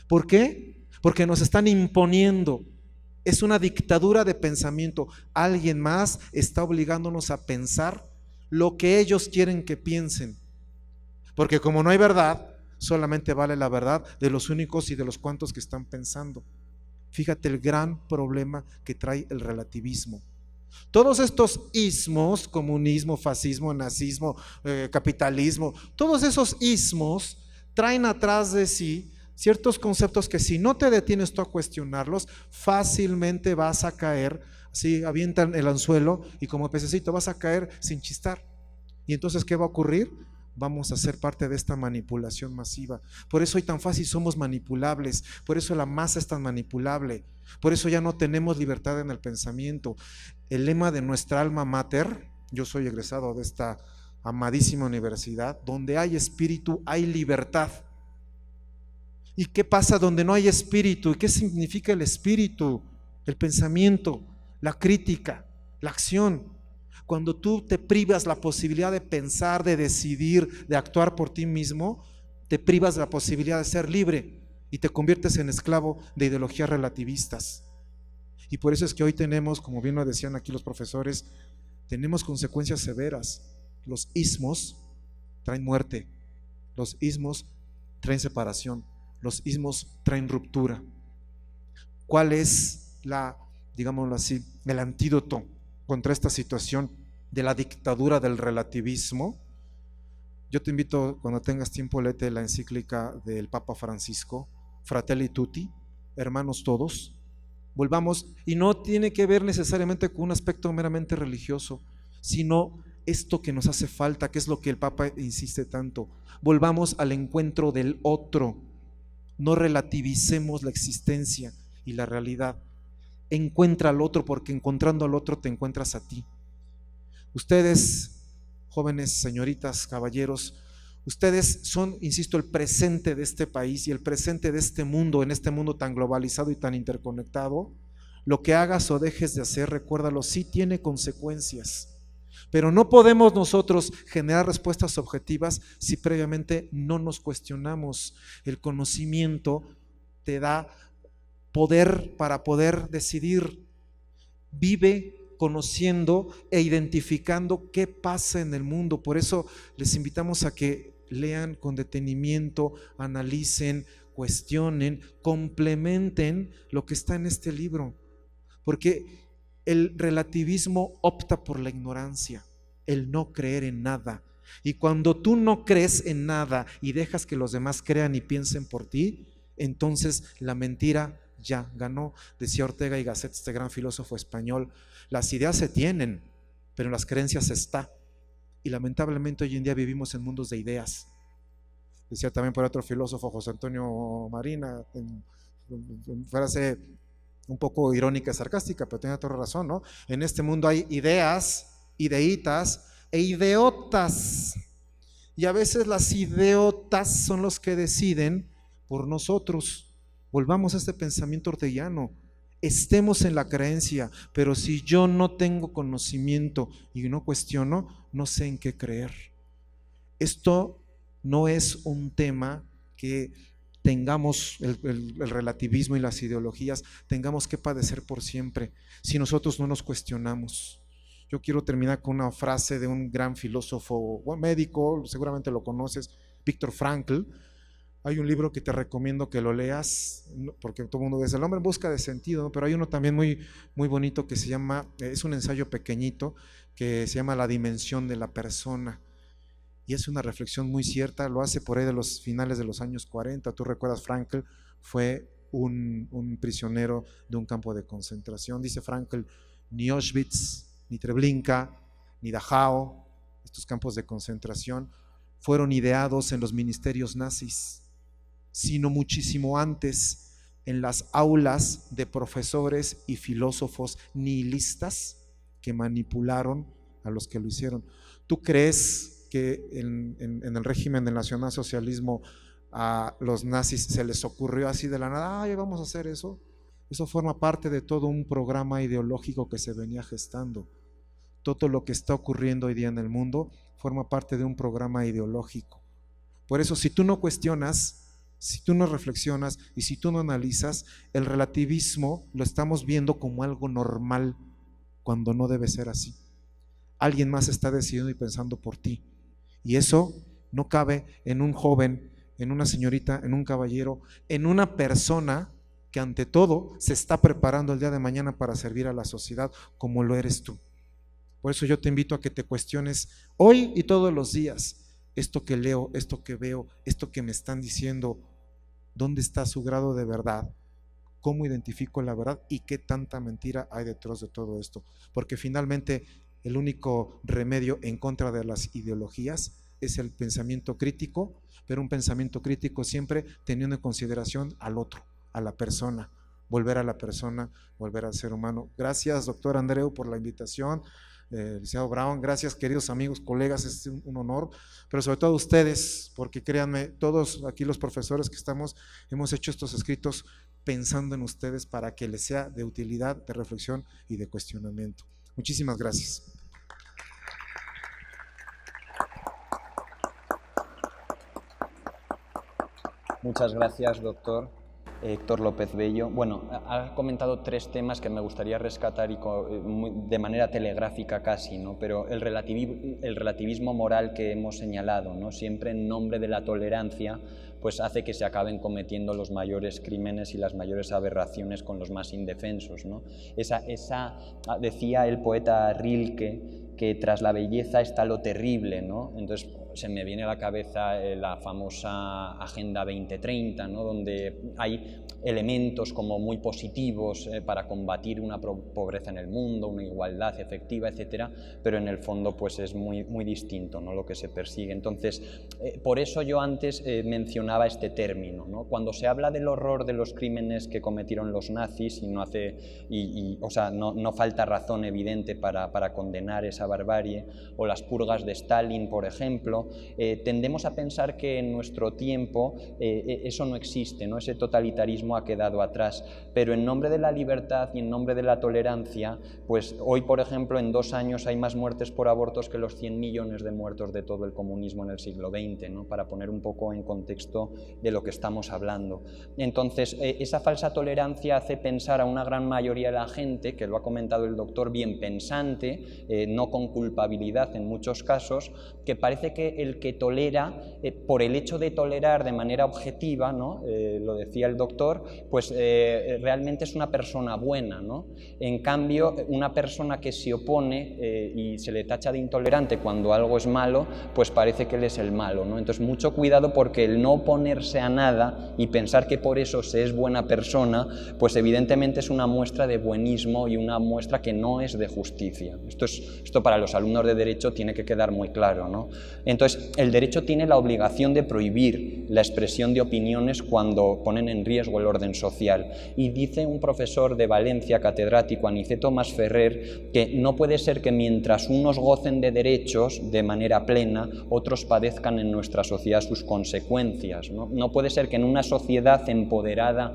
¿Por qué? Porque nos están imponiendo, es una dictadura de pensamiento. Alguien más está obligándonos a pensar lo que ellos quieren que piensen, porque como no hay verdad, solamente vale la verdad de los únicos y de los cuantos que están pensando. Fíjate el gran problema que trae el relativismo. Todos estos ismos, comunismo, fascismo, nazismo, capitalismo, todos esos ismos traen atrás de sí ciertos conceptos que si no te detienes tú a cuestionarlos, fácilmente vas a caer, así avientan el anzuelo y como pececito vas a caer sin chistar. Y entonces, ¿qué va a ocurrir? Vamos a ser parte de esta manipulación masiva. Por eso hoy tan fácil somos manipulables, por eso la masa es tan manipulable, por eso ya no tenemos libertad en el pensamiento. El lema de nuestra alma mater, yo soy egresado de esta amadísima universidad, donde hay espíritu hay libertad. ¿Y qué pasa donde no hay espíritu? ¿Y qué significa el espíritu? El pensamiento, la crítica, la acción. Cuando tú te privas la posibilidad de pensar, de decidir, de actuar por ti mismo, te privas de la posibilidad de ser libre y te conviertes en esclavo de ideologías relativistas. Y por eso es que hoy tenemos, como bien lo decían aquí los profesores, tenemos consecuencias severas. Los ismos traen muerte, los ismos traen separación, los ismos traen ruptura. ¿Cuál es digámoslo así, el antídoto contra esta situación de la dictadura del relativismo? Yo te invito, cuando tengas tiempo, léete la encíclica del Papa Francisco, fratelli tutti, hermanos todos. Volvamos, y no tiene que ver necesariamente con un aspecto meramente religioso, sino esto que nos hace falta, que es lo que el Papa insiste tanto. Volvamos al encuentro del otro, no relativicemos la existencia y la realidad. Encuentra al otro, porque encontrando al otro te encuentras a ti. Ustedes, jóvenes, señoritas, caballeros, ustedes son, insisto, el presente de este país y el presente de este mundo, en este mundo tan globalizado y tan interconectado. Lo que hagas o dejes de hacer, recuérdalo, sí tiene consecuencias, pero no podemos nosotros generar respuestas objetivas si previamente no nos cuestionamos. El conocimiento te da poder para poder decidir. Vive conociendo e identificando qué pasa en el mundo. Por eso les invitamos a que lean con detenimiento, analicen, cuestionen, complementen lo que está en este libro, porque el relativismo opta por la ignorancia, el no creer en nada. Y cuando tú no crees en nada y dejas que los demás crean y piensen por ti, entonces la mentira ya ganó. Decía Ortega y Gasset, este gran filósofo español, las ideas se tienen, pero en las creencias está. Y lamentablemente hoy en día vivimos en mundos de ideas. Decía también por otro filósofo, José Antonio Marina, en frase un poco irónica y sarcástica, pero tenía toda razón, ¿no? En este mundo hay ideas, ideitas e ideotas. Y a veces las ideotas son los que deciden por nosotros. Volvamos a este pensamiento orteguiano. Estemos en la creencia, pero si yo no tengo conocimiento y no cuestiono, no sé en qué creer. Esto no es un tema que tengamos el relativismo y las ideologías, tengamos que padecer por siempre, si nosotros no nos cuestionamos. Yo quiero terminar con una frase de un gran filósofo médico, seguramente lo conoces, Viktor Frankl. Hay un libro que te recomiendo que lo leas, porque todo el mundo dice el hombre en busca de sentido, ¿no? Pero hay uno también muy bonito que se llama, es un ensayo pequeñito, que se llama La dimensión de la persona. Y es una reflexión muy cierta, lo hace por ahí de los finales de los años 40. Tú recuerdas, Frankl fue un prisionero de un campo de concentración. Dice Frankl, ni Auschwitz, ni Treblinka, ni Dachau, estos campos de concentración, fueron ideados en los ministerios nazis, sino muchísimo antes en las aulas de profesores y filósofos nihilistas que manipularon a los que lo hicieron. ¿Tú crees que en el régimen del nacionalsocialismo a los nazis se les ocurrió así de la nada, ay, vamos a hacer eso? Eso forma parte de todo un programa ideológico que se venía gestando. Todo lo que está ocurriendo hoy día en el mundo forma parte de un programa ideológico. Por eso, si tú no cuestionas, si tú no reflexionas y si tú no analizas, el relativismo lo estamos viendo como algo normal, cuando no debe ser así. Alguien más está decidiendo y pensando por ti, y eso no cabe en un joven, en una señorita, en un caballero, en una persona que ante todo se está preparando el día de mañana para servir a la sociedad, como lo eres tú. Por eso yo te invito a que te cuestiones hoy y todos los días, esto que leo, esto que veo, esto que me están diciendo, ¿dónde está su grado de verdad? ¿Cómo identifico la verdad? ¿Y qué tanta mentira hay detrás de todo esto? Porque finalmente el único remedio en contra de las ideologías es el pensamiento crítico, pero un pensamiento crítico siempre teniendo en consideración al otro, a la persona, volver a la persona, volver al ser humano. Gracias, doctor Andreu, por la invitación. Licenciado Brown, gracias, queridos amigos, colegas, es un honor, pero sobre todo ustedes, porque créanme, todos aquí los profesores que estamos, hemos hecho estos escritos pensando en ustedes para que les sea de utilidad, de reflexión y de cuestionamiento. Muchísimas gracias. Muchas gracias, doctor Héctor López Bello. Bueno, ha comentado tres temas que me gustaría rescatar y de manera telegráfica casi, ¿no? Pero el relativismo moral que hemos señalado, ¿no? Siempre en nombre de la tolerancia, pues hace que se acaben cometiendo los mayores crímenes y las mayores aberraciones con los más indefensos, ¿no? Decía el poeta Rilke, que tras la belleza está lo terrible, ¿no? Entonces se me viene a la cabeza la famosa Agenda 2030, ¿no? Donde hay elementos como muy positivos para combatir una pobreza en el mundo, una igualdad efectiva, etcétera, pero en el fondo pues es muy distinto, ¿no?, lo que se persigue. Entonces, por eso yo antes mencionaba este término, ¿no? Cuando se habla del horror de los crímenes que cometieron los nazis, o sea, no falta razón evidente para condenar esa barbarie, o las purgas de Stalin, por ejemplo, tendemos a pensar que en nuestro tiempo eso no existe, ¿no? Ese totalitarismo ha quedado atrás, pero en nombre de la libertad y en nombre de la tolerancia, pues hoy, por ejemplo, en 2 años hay más muertes por abortos que los 100 millones de muertos de todo el comunismo en el siglo XX, ¿no?, para poner un poco en contexto de lo que estamos hablando. Entonces, esa falsa tolerancia hace pensar a una gran mayoría de la gente, que lo ha comentado el doctor, bien pensante, no con culpabilidad en muchos casos, que parece que el que tolera, por el hecho de tolerar de manera objetiva, ¿no?, lo decía el doctor, pues realmente es una persona buena, ¿no? En cambio, una persona que se opone y se le tacha de intolerante cuando algo es malo, pues parece que él es el malo, ¿no? Entonces, mucho cuidado, porque el no oponerse a nada y pensar que por eso se es buena persona, pues evidentemente es una muestra de buenismo y una muestra que no es de justicia. Esto para los alumnos de Derecho tiene que quedar muy claro, ¿no? Entonces, el Derecho tiene la obligación de prohibir la expresión de opiniones cuando ponen en riesgo el orden social. Y dice un profesor de Valencia, catedrático, Aniceto Masferrer, que no puede ser que mientras unos gocen de derechos de manera plena, otros padezcan en nuestra sociedad sus consecuencias, ¿no? No puede ser que en una sociedad empoderada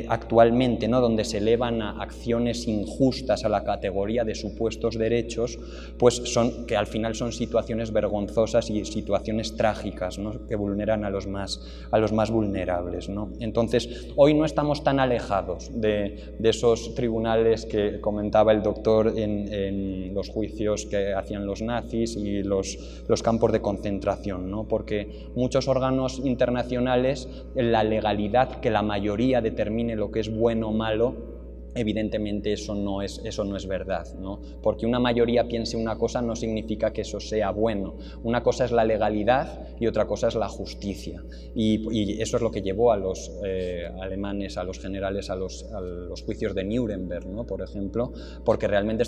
actualmente, ¿no?, donde se elevan a acciones injustas a la categoría de supuestos derechos, pues que al final son situaciones vergonzosas y situaciones trágicas, ¿no?, que vulneran a los más vulnerables, ¿no? Entonces, hoy no estamos tan alejados de esos tribunales que comentaba el doctor en los juicios que hacían los nazis y los campos de concentración, ¿no? Porque muchos órganos internacionales, la legalidad, que la mayoría determine lo que es bueno o malo, evidentemente eso no es verdad, ¿no? Porque una mayoría piense una cosa no significa que eso sea bueno. Una cosa es la legalidad y otra cosa es la justicia. Y eso es lo que llevó a los alemanes, a los generales, a los juicios de Nuremberg, ¿no?, por ejemplo, porque realmente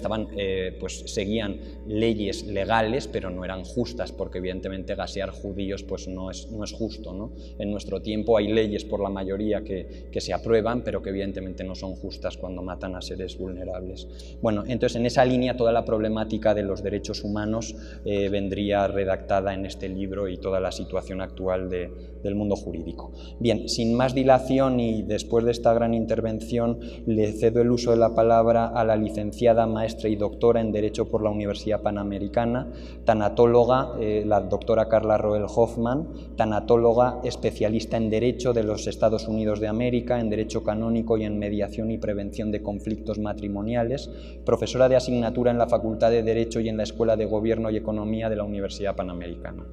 pues seguían leyes legales, pero no eran justas, porque evidentemente gasear judíos pues no es justo, ¿no? En nuestro tiempo hay leyes por la mayoría que se aprueban, pero que evidentemente no son justas cuando matan a seres vulnerables. Bueno, entonces en esa línea toda la problemática de los derechos humanos vendría redactada en este libro y toda la situación actual del mundo jurídico. Bien, sin más dilación y después de esta gran intervención, le cedo el uso de la palabra a la licenciada, maestra y doctora en Derecho por la Universidad Panamericana, tanatóloga, la doctora Carla Roel Hoffman, tanatóloga especialista en Derecho de los Estados Unidos de América, en Derecho Canónico y en Mediación y Prevención de Conflictos Matrimoniales, profesora de asignatura en la Facultad de Derecho y en la Escuela de Gobierno y Economía de la Universidad Panamericana.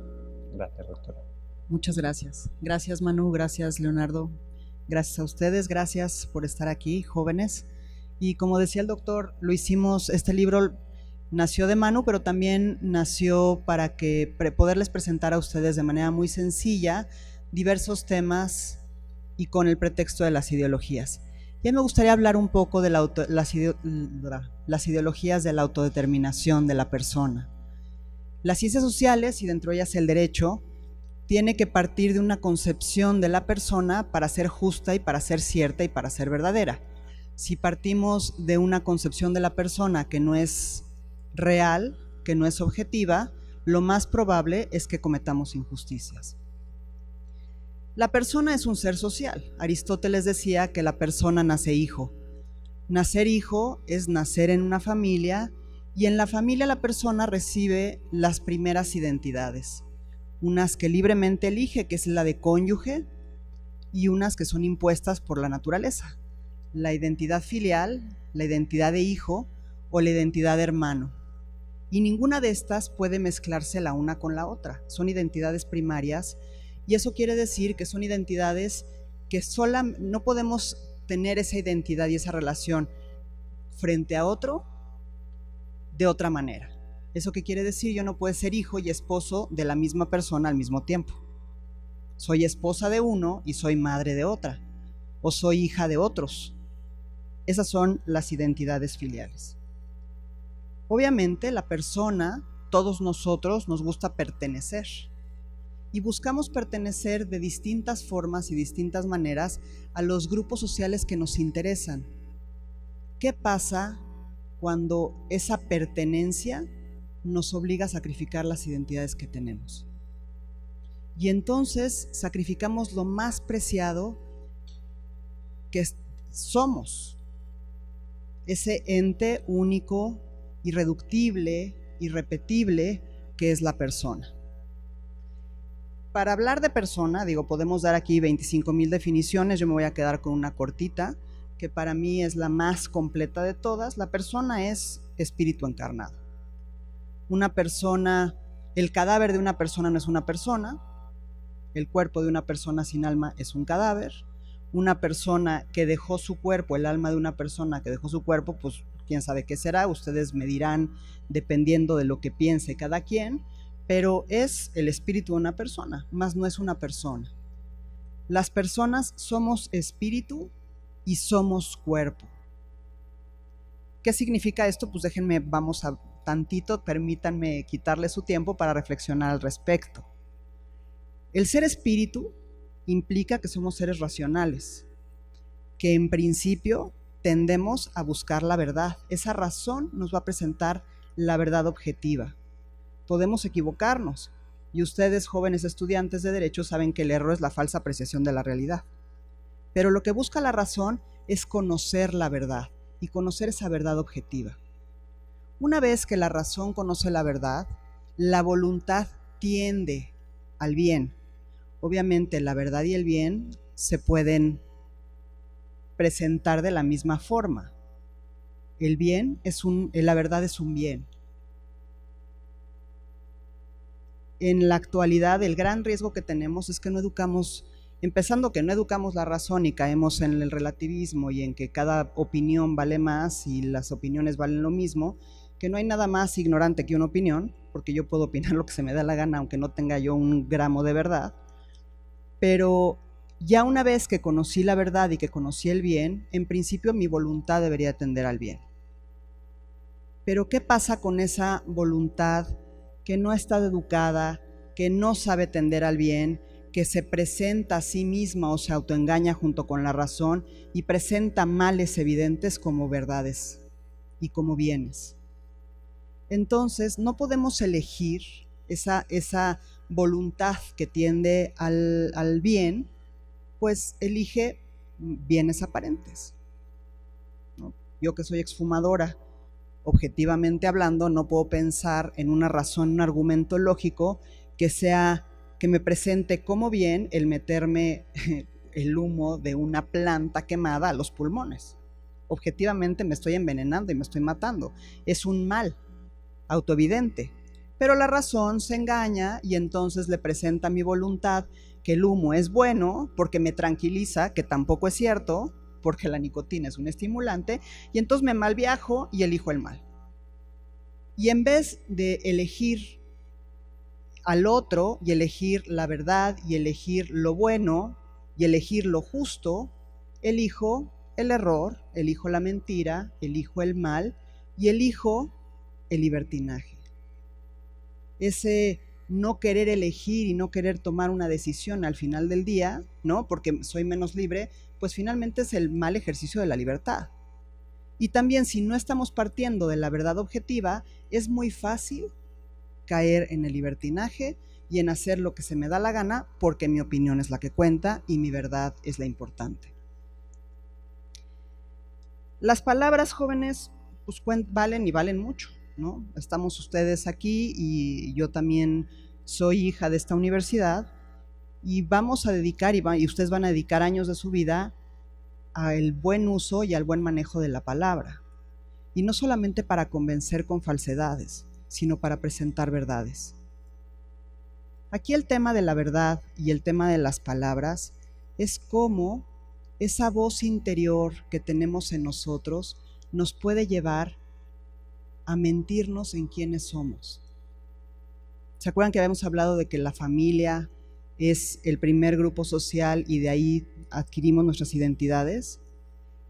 Gracias, doctora. Muchas gracias. Gracias, Manu, gracias, Leonardo. Gracias a ustedes, gracias por estar aquí, jóvenes. Y como decía el doctor, este libro nació de Manu, pero también nació para poderles presentar a ustedes de manera muy sencilla diversos temas y con el pretexto de las ideologías. Ya me gustaría hablar un poco de las ideologías de la autodeterminación de la persona. Las ciencias sociales, y dentro de ellas el derecho, tiene que partir de una concepción de la persona para ser justa y para ser cierta y para ser verdadera. Si partimos de una concepción de la persona que no es real, que no es objetiva, lo más probable es que cometamos injusticias. La persona es un ser social. Aristóteles decía que la persona nace hijo. Nacer hijo es nacer en una familia, y en la familia la persona recibe las primeras identidades. Unas que libremente elige, que es la de cónyuge, y unas que son impuestas por la naturaleza. La identidad filial, la identidad de hijo o la identidad de hermano. Y ninguna de estas puede mezclarse la una con la otra. Son identidades primarias. Y eso quiere decir que son identidades que no podemos tener esa identidad y esa relación frente a otro de otra manera. ¿Eso qué quiere decir? Yo no puedo ser hijo y esposo de la misma persona al mismo tiempo. Soy esposa de uno y soy madre de otra, o soy hija de otros. Esas son las identidades filiales. Obviamente la persona, todos nosotros nos gusta pertenecer y buscamos pertenecer de distintas formas y distintas maneras a los grupos sociales que nos interesan. ¿Qué pasa cuando esa pertenencia nos obliga a sacrificar las identidades que tenemos? Y entonces sacrificamos lo más preciado que somos, ese ente único, irreductible, irrepetible que es la persona. Para hablar de persona, podemos dar aquí 25,000 definiciones, yo me voy a quedar con una cortita, que para mí es la más completa de todas. La persona es espíritu encarnado. Una persona, el cadáver de una persona no es una persona, el cuerpo de una persona sin alma es un cadáver, una persona que dejó su cuerpo, el alma de una persona que dejó su cuerpo, pues quién sabe qué será, ustedes me dirán dependiendo de lo que piense cada quien, pero es el espíritu de una persona, más no es una persona. Las personas somos espíritu y somos cuerpo. ¿Qué significa esto? Pues déjenme, vamos a tantito, permítanme quitarle su tiempo para reflexionar al respecto. El ser espíritu implica que somos seres racionales, que en principio tendemos a buscar la verdad. Esa razón nos va a presentar la verdad objetiva. Podemos equivocarnos, y ustedes, jóvenes estudiantes de Derecho, saben que el error es la falsa apreciación de la realidad. Pero lo que busca la razón es conocer la verdad, y conocer esa verdad objetiva. Una vez que la razón conoce la verdad, la voluntad tiende al bien. Obviamente la verdad y el bien se pueden presentar de la misma forma. El bien la verdad es un bien. En la actualidad el gran riesgo que tenemos es que no educamos, empezando que no educamos la razón y caemos en el relativismo y en que cada opinión vale más y las opiniones valen lo mismo, que no hay nada más ignorante que una opinión, porque yo puedo opinar lo que se me da la gana aunque no tenga yo un gramo de verdad. Pero ya una vez que conocí la verdad y que conocí el bien, en principio mi voluntad debería tender al bien. Pero ¿qué pasa con esa voluntad que no está educada, que no sabe tender al bien, que se presenta a sí misma o se autoengaña junto con la razón y presenta males evidentes como verdades y como bienes? Entonces no podemos elegir esa voluntad que tiende al bien, pues elige bienes aparentes, ¿no? Yo que soy exfumadora, objetivamente hablando, no puedo pensar en una razón, un argumento lógico que me presente como bien el meterme el humo de una planta quemada a los pulmones. Objetivamente me estoy envenenando y me estoy matando. Es un mal autoevidente. Pero la razón se engaña y entonces le presenta a mi voluntad que el humo es bueno porque me tranquiliza, que tampoco es cierto, porque la nicotina es un estimulante, y entonces me malviajo y elijo el mal. Y en vez de elegir al otro y elegir la verdad y elegir lo bueno y elegir lo justo, elijo el error, elijo la mentira, elijo el mal y elijo el libertinaje. Ese no querer elegir y no querer tomar una decisión al final del día, ¿no? Porque soy menos libre, pues finalmente es el mal ejercicio de la libertad. Y también si no estamos partiendo de la verdad objetiva, es muy fácil caer en el libertinaje y en hacer lo que se me da la gana porque mi opinión es la que cuenta y mi verdad es la importante. Las palabras, jóvenes, pues valen y valen mucho, ¿no? Estamos ustedes aquí y yo también soy hija de esta universidad y vamos a dedicar y ustedes van a dedicar años de su vida al buen uso y al buen manejo de la palabra, y no solamente para convencer con falsedades, sino para presentar verdades. Aquí el tema de la verdad y el tema de las palabras es cómo esa voz interior que tenemos en nosotros nos puede llevar a mentirnos en quiénes somos. ¿Se acuerdan que habíamos hablado de que la familia es el primer grupo social y de ahí adquirimos nuestras identidades?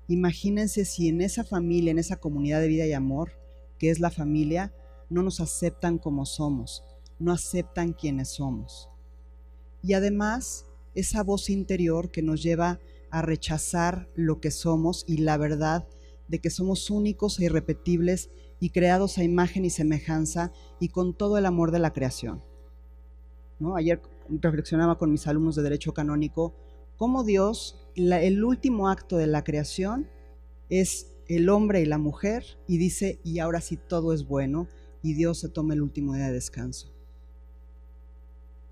Imagínense si en esa familia, en esa comunidad de vida y amor, que es la familia, no nos aceptan como somos, no aceptan quiénes somos. Y además, esa voz interior que nos lleva a rechazar lo que somos y la verdad de que somos únicos e irrepetibles y creados a imagen y semejanza y con todo el amor de la creación, ¿no? Ayer reflexionaba con mis alumnos de Derecho Canónico cómo Dios, el último acto de la creación es el hombre y la mujer, y dice, y ahora sí todo es bueno, y Dios se toma el último día de descanso.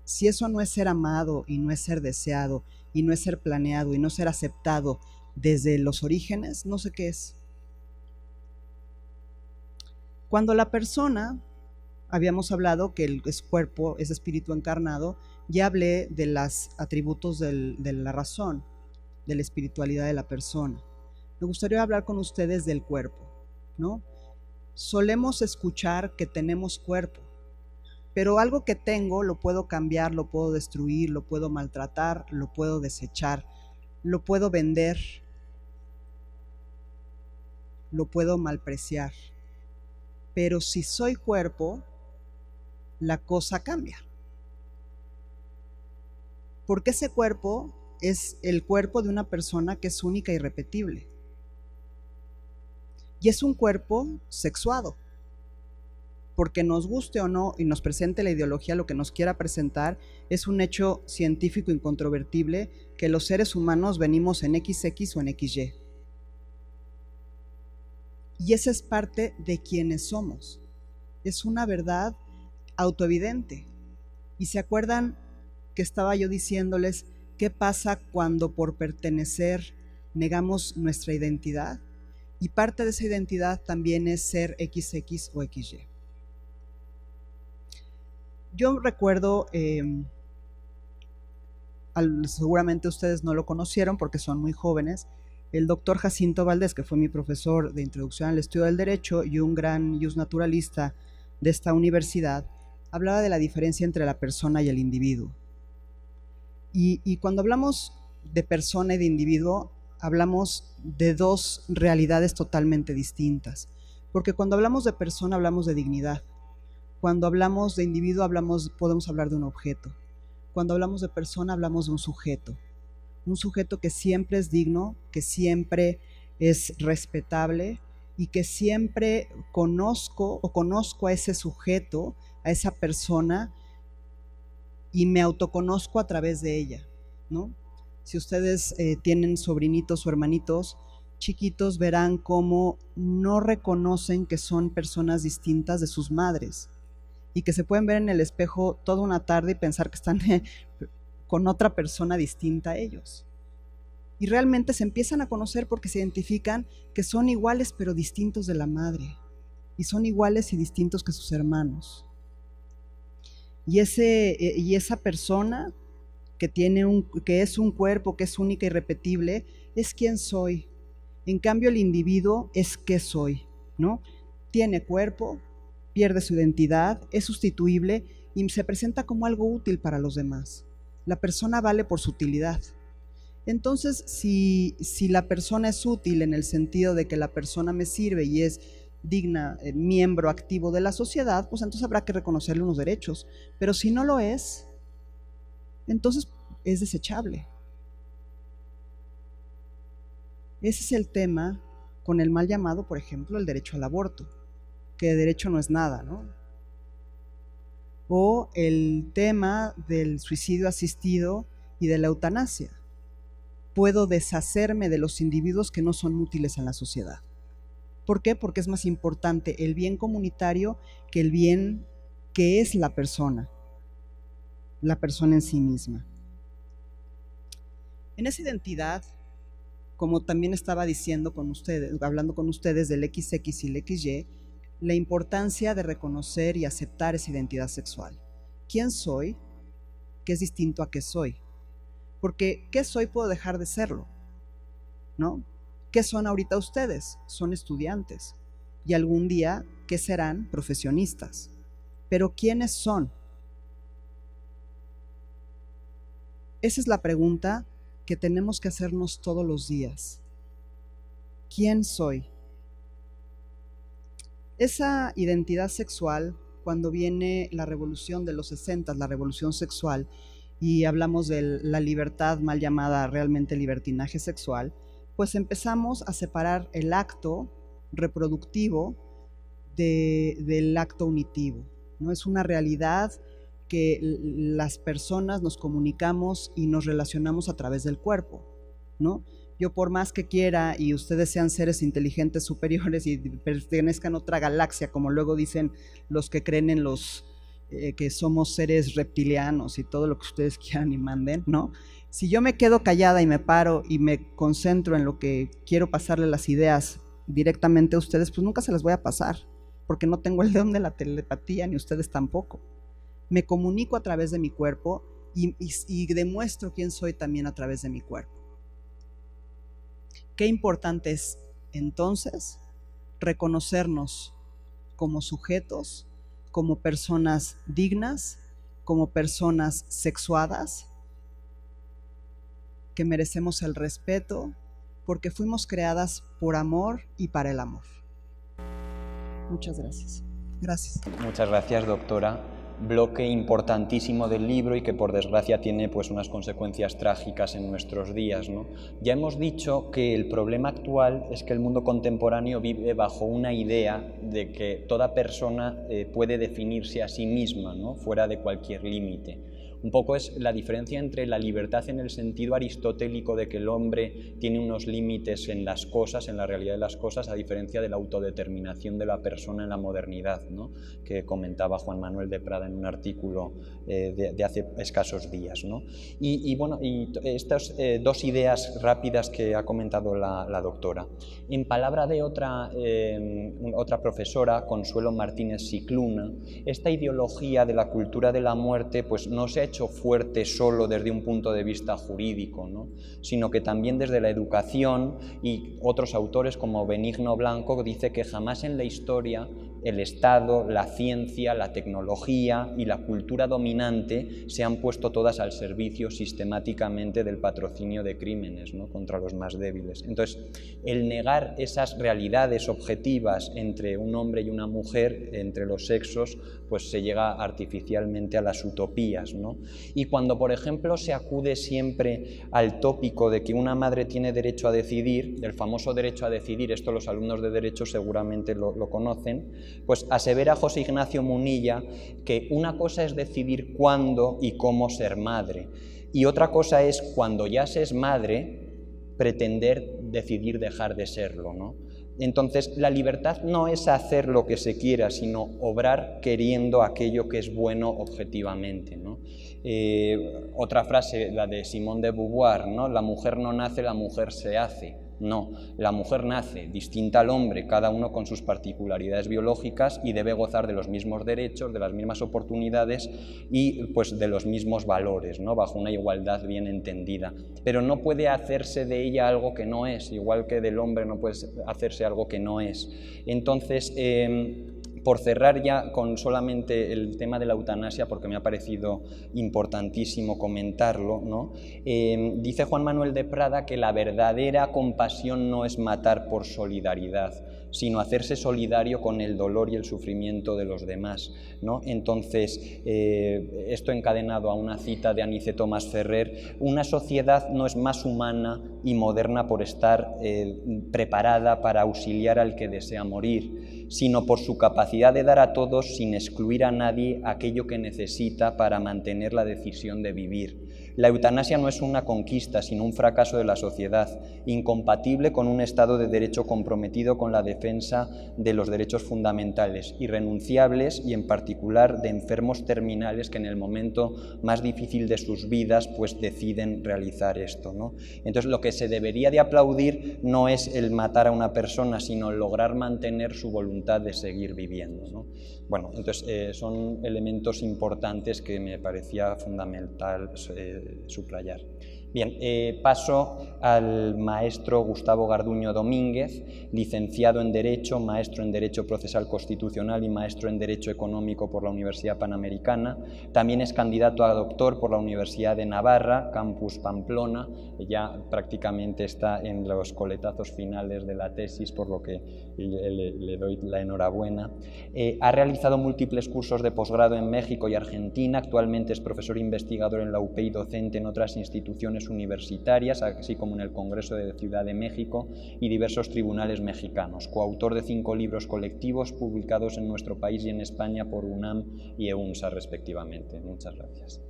Si eso no es ser amado y no es ser deseado y no es ser planeado y no ser aceptado desde los orígenes, no sé qué es. Cuando la persona, habíamos hablado que es cuerpo, es espíritu encarnado, ya hablé de los atributos de la razón, de la espiritualidad de la persona. Me gustaría hablar con ustedes del cuerpo, ¿no? Solemos escuchar que tenemos cuerpo, pero algo que tengo lo puedo cambiar, lo puedo destruir, lo puedo maltratar, lo puedo desechar, lo puedo vender, lo puedo malpreciar. Pero si soy cuerpo, la cosa cambia. Porque ese cuerpo es el cuerpo de una persona que es única y irrepetible. Y es un cuerpo sexuado. Porque nos guste o no y nos presente la ideología lo que nos quiera presentar, es un hecho científico incontrovertible que los seres humanos venimos en XX o en XY. Y esa es parte de quienes somos. Es una verdad autoevidente. ¿Y se acuerdan que estaba yo diciéndoles qué pasa cuando por pertenecer negamos nuestra identidad? Y parte de esa identidad también es ser XX o XY. Yo recuerdo, seguramente ustedes no lo conocieron porque son muy jóvenes, el doctor Jacinto Valdés, que fue mi profesor de introducción al estudio del derecho y un gran justnaturalista de esta universidad, hablaba de la diferencia entre la persona y el individuo. Y cuando hablamos de persona y de individuo, hablamos de dos realidades totalmente distintas. Porque cuando hablamos de persona, hablamos de dignidad. Cuando hablamos de individuo, podemos hablar de un objeto. Cuando hablamos de persona, hablamos de un sujeto que siempre es digno, que siempre es respetable y que siempre conozco a ese sujeto, a esa persona, y me autoconozco a través de ella, ¿no? Si ustedes tienen sobrinitos o hermanitos chiquitos, verán cómo no reconocen que son personas distintas de sus madres y que se pueden ver en el espejo toda una tarde y pensar que están con otra persona distinta a ellos. Y realmente se empiezan a conocer porque se identifican que son iguales pero distintos de la madre. Y son iguales y distintos que sus hermanos. Y esa persona que es un cuerpo, que es única y repetible, es quien soy. En cambio, el individuo es qué soy, ¿no? Tiene cuerpo, pierde su identidad, es sustituible y se presenta como algo útil para los demás. La persona vale por su utilidad. Entonces, si la persona es útil en el sentido de que la persona me sirve y es digna, miembro activo de la sociedad, pues entonces habrá que reconocerle unos derechos. Pero si no lo es, entonces es desechable. Ese es el tema con el mal llamado, por ejemplo, el derecho al aborto, que de derecho no es nada, ¿no? O el tema del suicidio asistido y de la eutanasia. Puedo deshacerme de los individuos que no son útiles en la sociedad. ¿Por qué? Porque es más importante el bien comunitario que el bien que es la persona en sí misma. En esa identidad, como también estaba diciendo con ustedes, hablando con ustedes del XX y el XY, la importancia de reconocer y aceptar esa identidad sexual. ¿Quién soy? ¿Qué es distinto a qué soy? Porque ¿qué soy? Puedo dejar de serlo, ¿no? ¿Qué son ahorita ustedes? Son estudiantes. Y algún día, ¿qué serán? Profesionistas. Pero ¿quiénes son? Esa es la pregunta que tenemos que hacernos todos los días. ¿Quién soy? Esa identidad sexual, cuando viene la revolución de los 60, la revolución sexual, y hablamos de la libertad mal llamada realmente libertinaje sexual, pues empezamos a separar el acto reproductivo del acto unitivo, ¿no? Es una realidad que las personas nos comunicamos y nos relacionamos a través del cuerpo, ¿no? Yo por más que quiera y ustedes sean seres inteligentes superiores y pertenezcan a otra galaxia, como luego dicen los que creen en los que somos seres reptilianos y todo lo que ustedes quieran y manden, ¿no? Si yo me quedo callada y me paro y me concentro en lo que quiero pasarle las ideas directamente a ustedes, pues nunca se las voy a pasar, porque no tengo el don de la telepatía, ni ustedes tampoco. Me comunico a través de mi cuerpo y demuestro quién soy también a través de mi cuerpo. Qué importante es entonces reconocernos como sujetos, como personas dignas, como personas sexuadas, que merecemos el respeto porque fuimos creadas por amor y para el amor. Muchas gracias. Gracias. Muchas gracias, doctora. Bloque importantísimo del libro y que por desgracia tiene pues unas consecuencias trágicas en nuestros días, ¿no? Ya hemos dicho que el problema actual es que el mundo contemporáneo vive bajo una idea de que toda persona puede definirse a sí misma, ¿no? Fuera de cualquier límite. Un poco es la diferencia entre la libertad en el sentido aristotélico de que el hombre tiene unos límites en las cosas, en la realidad de las cosas, a diferencia de la autodeterminación de la persona en la modernidad, ¿no? Que comentaba Juan Manuel de Prada en un artículo de hace escasos días, ¿no? Y estas dos ideas rápidas que ha comentado la doctora. En palabra de otra profesora, Consuelo Martínez Scicluna, esta ideología de la cultura de la muerte pues no se ha hecho fuerte solo desde un punto de vista jurídico, ¿no? Sino que también desde la educación, y otros autores como Benigno Blanco dice que jamás en la historia el Estado, la ciencia, la tecnología y la cultura dominante se han puesto todas al servicio sistemáticamente del patrocinio de crímenes, ¿no? Contra los más débiles. Entonces, el negar esas realidades objetivas entre un hombre y una mujer, entre los sexos, pues se llega artificialmente a las utopías, ¿no? Y cuando, por ejemplo, se acude siempre al tópico de que una madre tiene derecho a decidir, el famoso derecho a decidir, esto los alumnos de Derecho seguramente lo conocen, pues asevera José Ignacio Munilla que una cosa es decidir cuándo y cómo ser madre, y otra cosa es, cuando ya se es madre, pretender decidir dejar de serlo, ¿no? Entonces, la libertad no es hacer lo que se quiera, sino obrar queriendo aquello que es bueno objetivamente, ¿no? Otra frase, la de Simone de Beauvoir, ¿no? La mujer no nace, la mujer se hace. No, la mujer nace distinta al hombre, cada uno con sus particularidades biológicas, y debe gozar de los mismos derechos, de las mismas oportunidades y pues de los mismos valores, ¿no? Bajo una igualdad bien entendida. Pero no puede hacerse de ella algo que no es, igual que del hombre no puede hacerse algo que no es. Entonces, por cerrar ya con solamente el tema de la eutanasia, porque me ha parecido importantísimo comentarlo, ¿no? Dice Juan Manuel de Prada que la verdadera compasión no es matar por solidaridad, sino hacerse solidario con el dolor y el sufrimiento de los demás, ¿no? Entonces, esto encadenado a una cita de Aniceto Mas Ferrer: una sociedad no es más humana y moderna por estar preparada para auxiliar al que desea morir, sino por su capacidad de dar a todos, sin excluir a nadie, aquello que necesita para mantener la decisión de vivir. La eutanasia no es una conquista, sino un fracaso de la sociedad, incompatible con un Estado de Derecho comprometido con la defensa de los derechos fundamentales, irrenunciables, y en particular de enfermos terminales que en el momento más difícil de sus vidas pues deciden realizar esto, ¿no? Entonces, lo que se debería de aplaudir no es el matar a una persona, sino lograr mantener su voluntad de seguir viviendo, ¿no? Bueno, entonces son elementos importantes que me parecía fundamental subrayar. Bien, paso al maestro Gustavo Garduño Domínguez, licenciado en Derecho, maestro en Derecho Procesal Constitucional y maestro en Derecho Económico por la Universidad Panamericana. También es candidato a doctor por la Universidad de Navarra, Campus Pamplona. Ya prácticamente está en los coletazos finales de la tesis, por lo que le doy la enhorabuena. Ha realizado múltiples cursos de posgrado en México y Argentina. Actualmente es profesor investigador en la UP y docente en otras instituciones universitarias, así como en el Congreso de Ciudad de México y diversos tribunales mexicanos. Coautor de 5 libros colectivos publicados en nuestro país y en España por UNAM y EUNSA, respectivamente. Muchas gracias.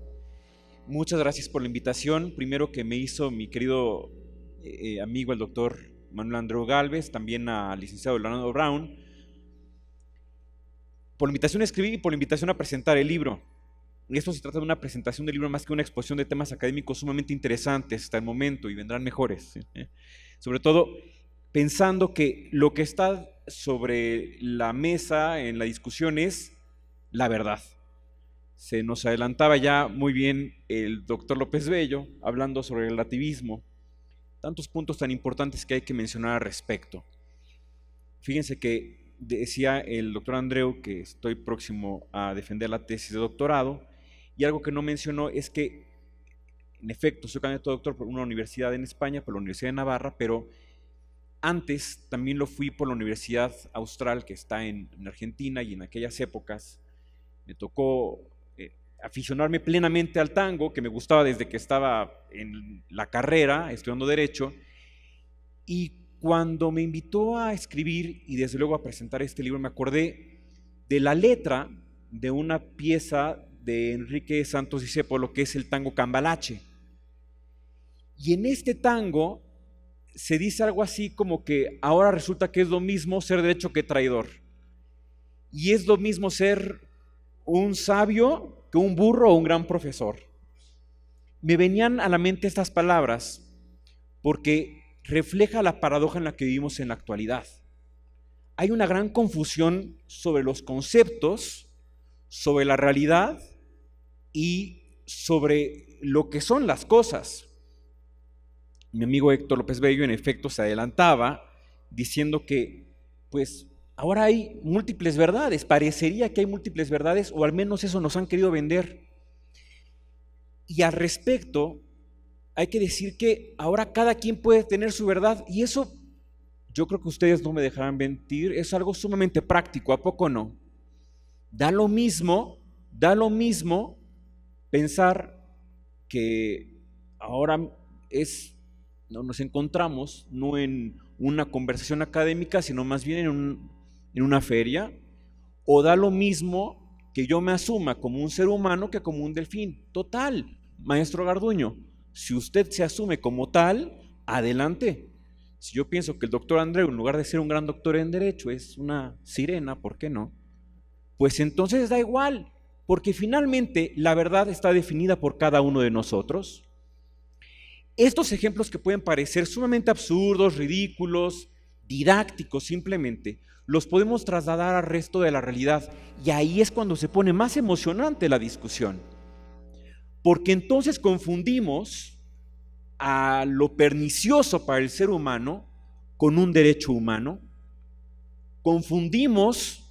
Muchas gracias por la invitación. Primero que me hizo mi querido amigo el doctor Manuel Andreu Gálvez, también al licenciado Leonardo Brown, por la invitación a escribir y por la invitación a presentar el libro. Esto se trata de una presentación del libro más que una exposición de temas académicos sumamente interesantes hasta el momento, y vendrán mejores. Sobre todo pensando que lo que está sobre la mesa en la discusión es la verdad. Se nos adelantaba ya muy bien el doctor López Bello hablando sobre el relativismo, tantos puntos tan importantes que hay que mencionar al respecto. Fíjense que decía el doctor Andreu que estoy próximo a defender la tesis de doctorado, y algo que no mencionó es que, en efecto, soy candidato a doctor por una universidad en España, por la Universidad de Navarra, pero antes también lo fui por la Universidad Austral, que está en Argentina, y en aquellas épocas me tocó aficionarme plenamente al tango, que me gustaba desde que estaba en la carrera, estudiando Derecho, y cuando me invitó a escribir y desde luego a presentar este libro, me acordé de la letra de una pieza de Enrique Santos Discépolo, que es el tango Cambalache. Y en este tango se dice algo así como que ahora resulta que es lo mismo ser derecho que traidor, y es lo mismo ser un sabio que un burro o un gran profesor. Me venían a la mente estas palabras porque refleja la paradoja en la que vivimos en la actualidad. Hay una gran confusión sobre los conceptos, sobre la realidad y sobre lo que son las cosas. Mi amigo Héctor López Bello en efecto se adelantaba diciendo que pues ahora hay múltiples verdades, parecería que hay múltiples verdades, o al menos eso nos han querido vender. Y al respecto hay que decir que ahora cada quien puede tener su verdad, y eso yo creo que ustedes no me dejarán mentir, es algo sumamente práctico, ¿a poco no? Da lo mismo pensar que ahora nos encontramos no en una conversación académica, sino más bien en una feria, o da lo mismo que yo me asuma como un ser humano que como un delfín. Total, maestro Garduño, si usted se asume como tal, adelante. Si yo pienso que el doctor Andreu, en lugar de ser un gran doctor en Derecho, es una sirena, ¿por qué no? Pues entonces da igual, porque finalmente la verdad está definida por cada uno de nosotros. Estos ejemplos que pueden parecer sumamente absurdos, ridículos, didácticos simplemente, los podemos trasladar al resto de la realidad, y ahí es cuando se pone más emocionante la discusión, porque entonces confundimos a lo pernicioso para el ser humano con un derecho humano. Confundimos,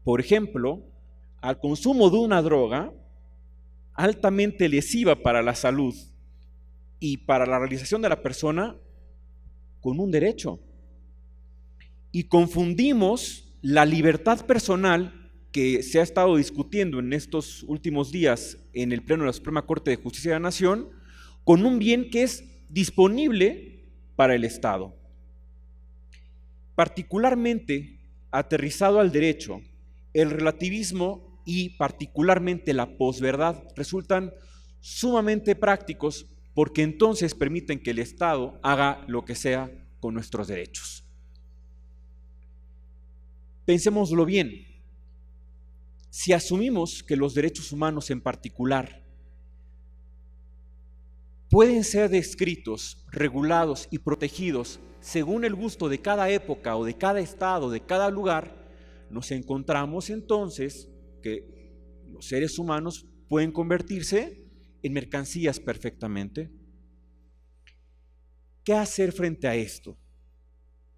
por ejemplo, al consumo de una droga altamente lesiva para la salud y para la realización de la persona con un derecho. Y confundimos la libertad personal que se ha estado discutiendo en estos últimos días en el Pleno de la Suprema Corte de Justicia de la Nación con un bien que es disponible para el Estado. Particularmente aterrizado al derecho, el relativismo y particularmente la posverdad resultan sumamente prácticos, porque entonces permiten que el Estado haga lo que sea con nuestros derechos. Pensémoslo bien. Si asumimos que los derechos humanos en particular pueden ser descritos, regulados y protegidos según el gusto de cada época o de cada estado, de cada lugar, nos encontramos entonces que los seres humanos pueden convertirse en mercancías perfectamente. ¿Qué hacer frente a esto?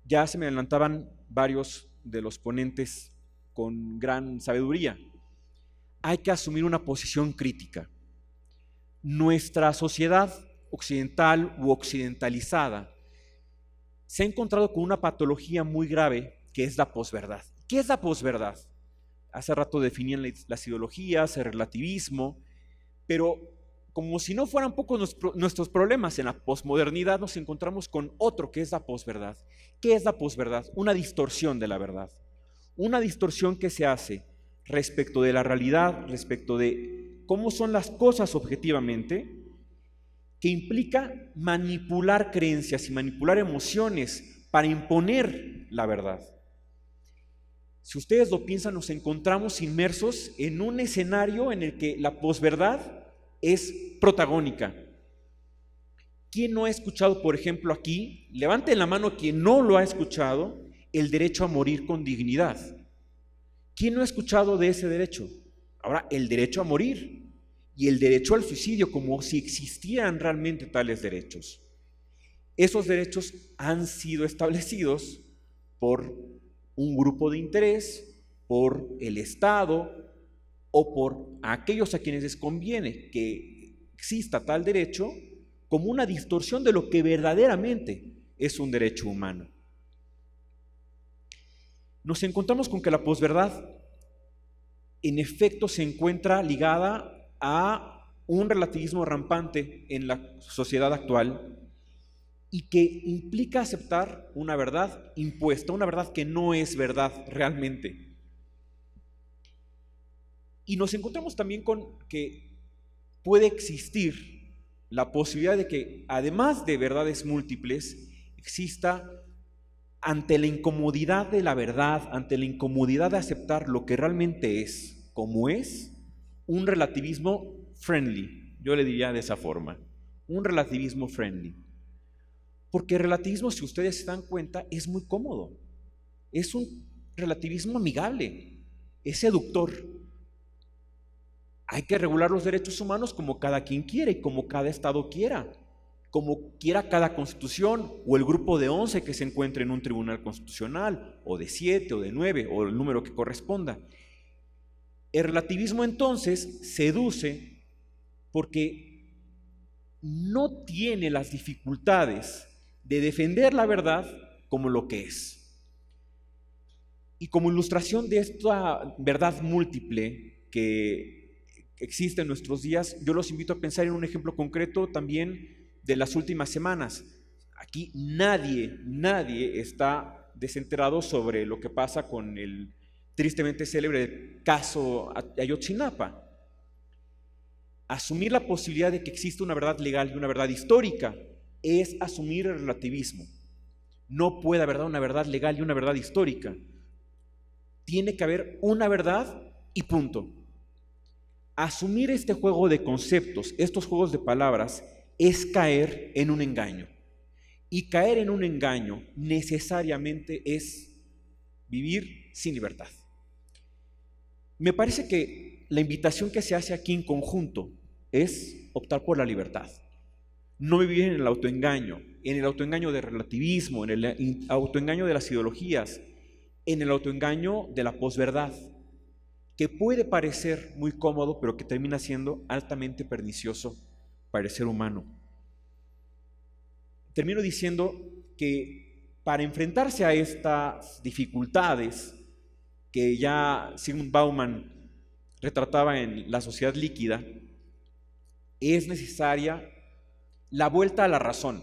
Ya se me adelantaban varios de los ponentes con gran sabiduría. Hay que asumir una posición crítica. Nuestra sociedad occidental u occidentalizada se ha encontrado con una patología muy grave que es la posverdad. ¿Qué es la posverdad? Hace rato definían las ideologías, el relativismo, pero como si no fueran pocos nuestros problemas en la posmodernidad, nos encontramos con otro que es la posverdad. ¿Qué es la posverdad? Una distorsión de la verdad. Una distorsión que se hace respecto de la realidad, respecto de cómo son las cosas objetivamente, que implica manipular creencias y manipular emociones para imponer la verdad. Si ustedes lo piensan, nos encontramos inmersos en un escenario en el que la posverdad es protagónica. ¿Quién no ha escuchado, por ejemplo, aquí? Levanten la mano quien no lo ha escuchado, el derecho a morir con dignidad. ¿Quién no ha escuchado de ese derecho? Ahora, el derecho a morir y el derecho al suicidio, como si existieran realmente tales derechos. Esos derechos han sido establecidos por un grupo de interés, por el Estado o por aquellos a quienes les conviene que exista tal derecho como una distorsión de lo que verdaderamente es un derecho humano. Nos encontramos con que la posverdad en efecto se encuentra ligada a un relativismo rampante en la sociedad actual y que implica aceptar una verdad impuesta, una verdad que no es verdad realmente. Y nos encontramos también con que puede existir la posibilidad de que, además de verdades múltiples, exista, ante la incomodidad de la verdad, ante la incomodidad de aceptar lo que realmente es, como es, un relativismo friendly. Yo le diría de esa forma, un relativismo friendly. Porque el relativismo, si ustedes se dan cuenta, es muy cómodo. Es un relativismo amigable, es seductor. Hay que regular los derechos humanos como cada quien quiere y como cada Estado quiera, como quiera cada constitución o el grupo de 11 que se encuentre en un tribunal constitucional, o de 7 o de 9 o el número que corresponda. El relativismo entonces seduce porque no tiene las dificultades de defender la verdad como lo que es. Y como ilustración de esta verdad múltiple que existe en nuestros días, yo los invito a pensar en un ejemplo concreto también de las últimas semanas. Aquí nadie está desenterado sobre lo que pasa con el tristemente célebre caso Ayotzinapa. Asumir la posibilidad de que exista una verdad legal y una verdad histórica es asumir el relativismo. No puede haber una verdad legal y una verdad histórica. Tiene que haber una verdad y punto. Asumir este juego de conceptos, estos juegos de palabras, es caer en un engaño. Y caer en un engaño necesariamente es vivir sin libertad. Me parece que la invitación que se hace aquí en conjunto es optar por la libertad. No vivir en el autoengaño del relativismo, en el autoengaño de las ideologías, en el autoengaño de la posverdad, que puede parecer muy cómodo, pero que termina siendo altamente pernicioso para el ser humano. Termino diciendo que para enfrentarse a estas dificultades que ya Zygmunt Bauman retrataba en La sociedad líquida, es necesaria la vuelta a la razón,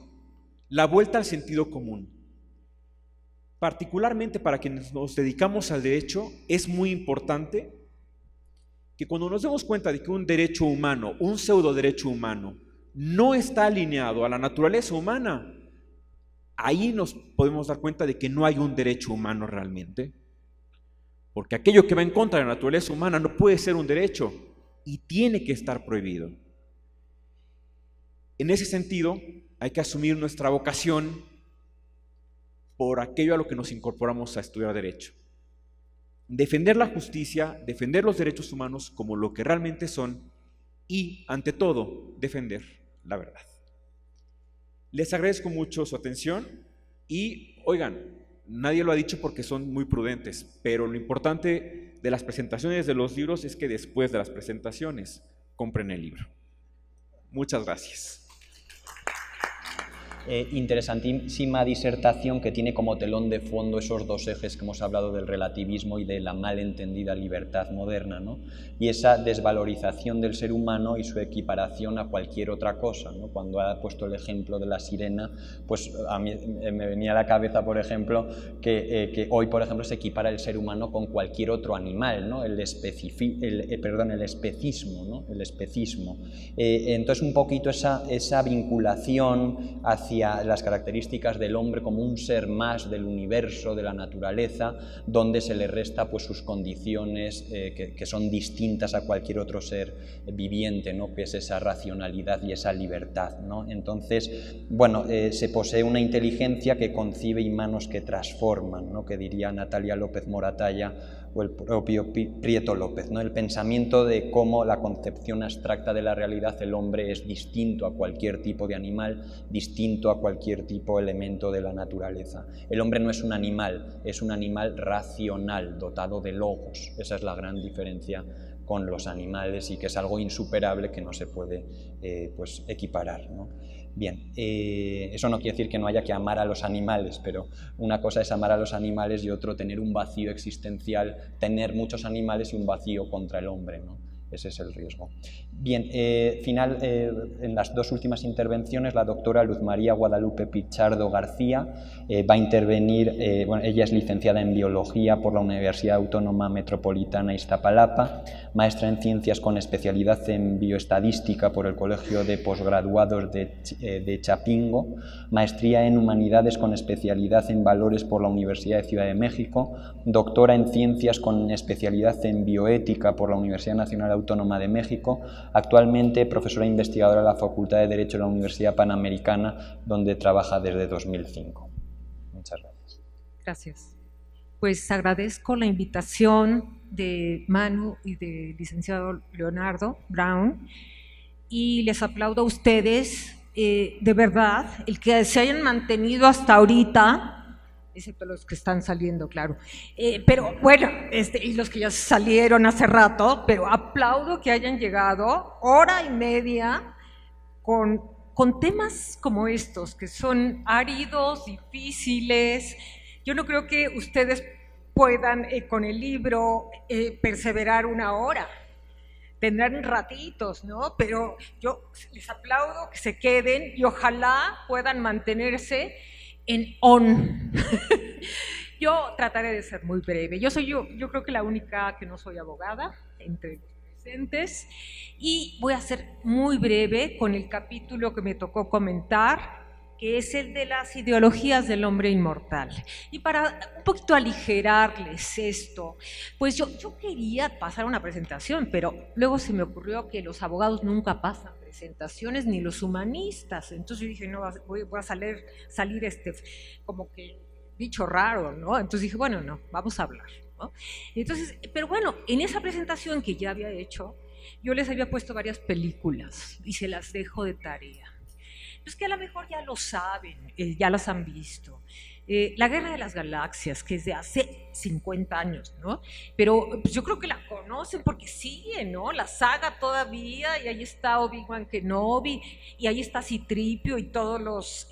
la vuelta al sentido común. Particularmente para quienes nos dedicamos al derecho, es muy importante que cuando nos demos cuenta de que un derecho humano, un pseudo derecho humano, no está alineado a la naturaleza humana, ahí nos podemos dar cuenta de que no hay un derecho humano realmente. Porque aquello que va en contra de la naturaleza humana no puede ser un derecho y tiene que estar prohibido. En ese sentido, hay que asumir nuestra vocación por aquello a lo que nos incorporamos a estudiar derecho. Defender la justicia, defender los derechos humanos como lo que realmente son y, ante todo, defender la verdad. Les agradezco mucho su atención y, oigan, nadie lo ha dicho porque son muy prudentes, pero lo importante de las presentaciones de los libros es que después de las presentaciones compren el libro. Muchas gracias. Interesantísima disertación que tiene como telón de fondo esos dos ejes que hemos hablado del relativismo y de la malentendida libertad moderna, ¿no? Y esa desvalorización del ser humano y su equiparación a cualquier otra cosa, ¿no? Cuando ha puesto el ejemplo de la sirena, pues a mí me venía a la cabeza, por ejemplo, que hoy, por ejemplo, se equipara el ser humano con cualquier otro animal, ¿no? El especismo, ¿no? El especismo. Entonces, un poquito esa vinculación hacia las características del hombre como un ser más del universo, de la naturaleza, donde se le resta pues sus condiciones que son distintas a cualquier otro ser viviente, ¿no? Que es esa racionalidad y esa libertad, ¿no? Entonces, bueno, se posee una inteligencia que concibe y manos que transforman, ¿no? Que diría Natalia López Moratalla o el propio Prieto López, ¿no? El pensamiento de cómo la concepción abstracta de la realidad, el hombre es distinto a cualquier tipo de animal, distinto a cualquier tipo de elemento de la naturaleza. El hombre no es un animal, es un animal racional, dotado de logos. Esa es la gran diferencia con los animales y que es algo insuperable que no se puede pues equiparar, ¿no? Bien, eso no quiere decir que no haya que amar a los animales, pero una cosa es amar a los animales y otro tener un vacío existencial, tener muchos animales y un vacío contra el hombre, ¿no? Ese es el riesgo. Bien, en las dos últimas intervenciones la doctora Luz María Guadalupe Pichardo García va a intervenir, bueno, ella es licenciada en Biología por la Universidad Autónoma Metropolitana Iztapalapa, maestra en Ciencias con especialidad en Bioestadística por el Colegio de Posgraduados de Chapingo, maestría en Humanidades con especialidad en Valores por la Universidad de Ciudad de México, doctora en Ciencias con especialidad en Bioética por la Universidad Nacional Autónoma de México, actualmente profesora investigadora de la Facultad de Derecho de la Universidad Panamericana, donde trabaja desde 2005. Muchas gracias. Gracias. Pues agradezco la invitación de Manu y del licenciado Leonardo Brown y les aplaudo a ustedes, de verdad, el que se hayan mantenido hasta ahorita, excepto los que están saliendo, claro, pero bueno, y los que ya salieron hace rato, pero aplaudo que hayan llegado hora y media con temas como estos, que son áridos, difíciles. Yo no creo que ustedes puedan con el libro perseverar una hora. Tendrán ratitos, ¿no? Pero yo les aplaudo que se queden y ojalá puedan mantenerse en on. Yo trataré de ser muy breve. Yo creo que la única que no soy abogada entre los presentes, y voy a ser muy breve con el capítulo que me tocó comentar, que es el de las ideologías del hombre inmortal. Y para un poquito aligerarles esto, pues yo quería pasar una presentación, pero luego se me ocurrió que los abogados nunca pasan presentaciones, ni los humanistas. Entonces yo dije, no, voy a salir como que bicho raro, ¿no? Entonces dije, bueno, no, vamos a hablar, ¿no? Entonces, pero bueno, en esa presentación que ya había hecho, yo les había puesto varias películas y se las dejo de tarea. Pues que a lo mejor ya lo saben, ya las han visto. La Guerra de las Galaxias, que es de hace 50 años, ¿no? Pero pues, yo creo que la conocen porque sigue, ¿no? La saga todavía, y ahí está Obi-Wan Kenobi, y ahí está Citripio y todos los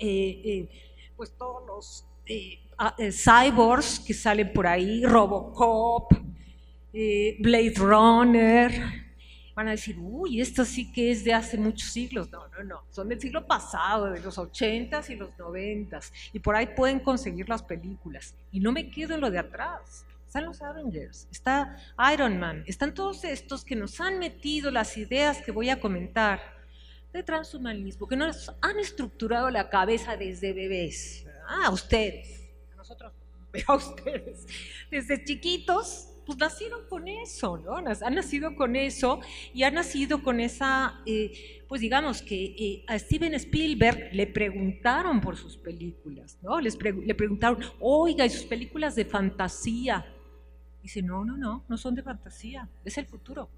cyborgs que salen por ahí, Robocop, Blade Runner. Van a decir, uy, esto sí que es de hace muchos siglos. No, son del siglo pasado, de los 80s y los 90s, y por ahí pueden conseguir las películas. Y no me quedo en lo de atrás. Están los Avengers, está Iron Man, están todos estos que nos han metido las ideas que voy a comentar de transhumanismo, que nos han estructurado la cabeza desde bebés. A ustedes, a nosotros, pero a ustedes, desde chiquitos, pues nacieron con eso, ¿no? Han nacido con eso y han nacido con esa, pues digamos que a Steven Spielberg le preguntaron por sus películas, ¿no? Le preguntaron, oiga, ¿y sus películas de fantasía? Dice, no son de fantasía, es el futuro.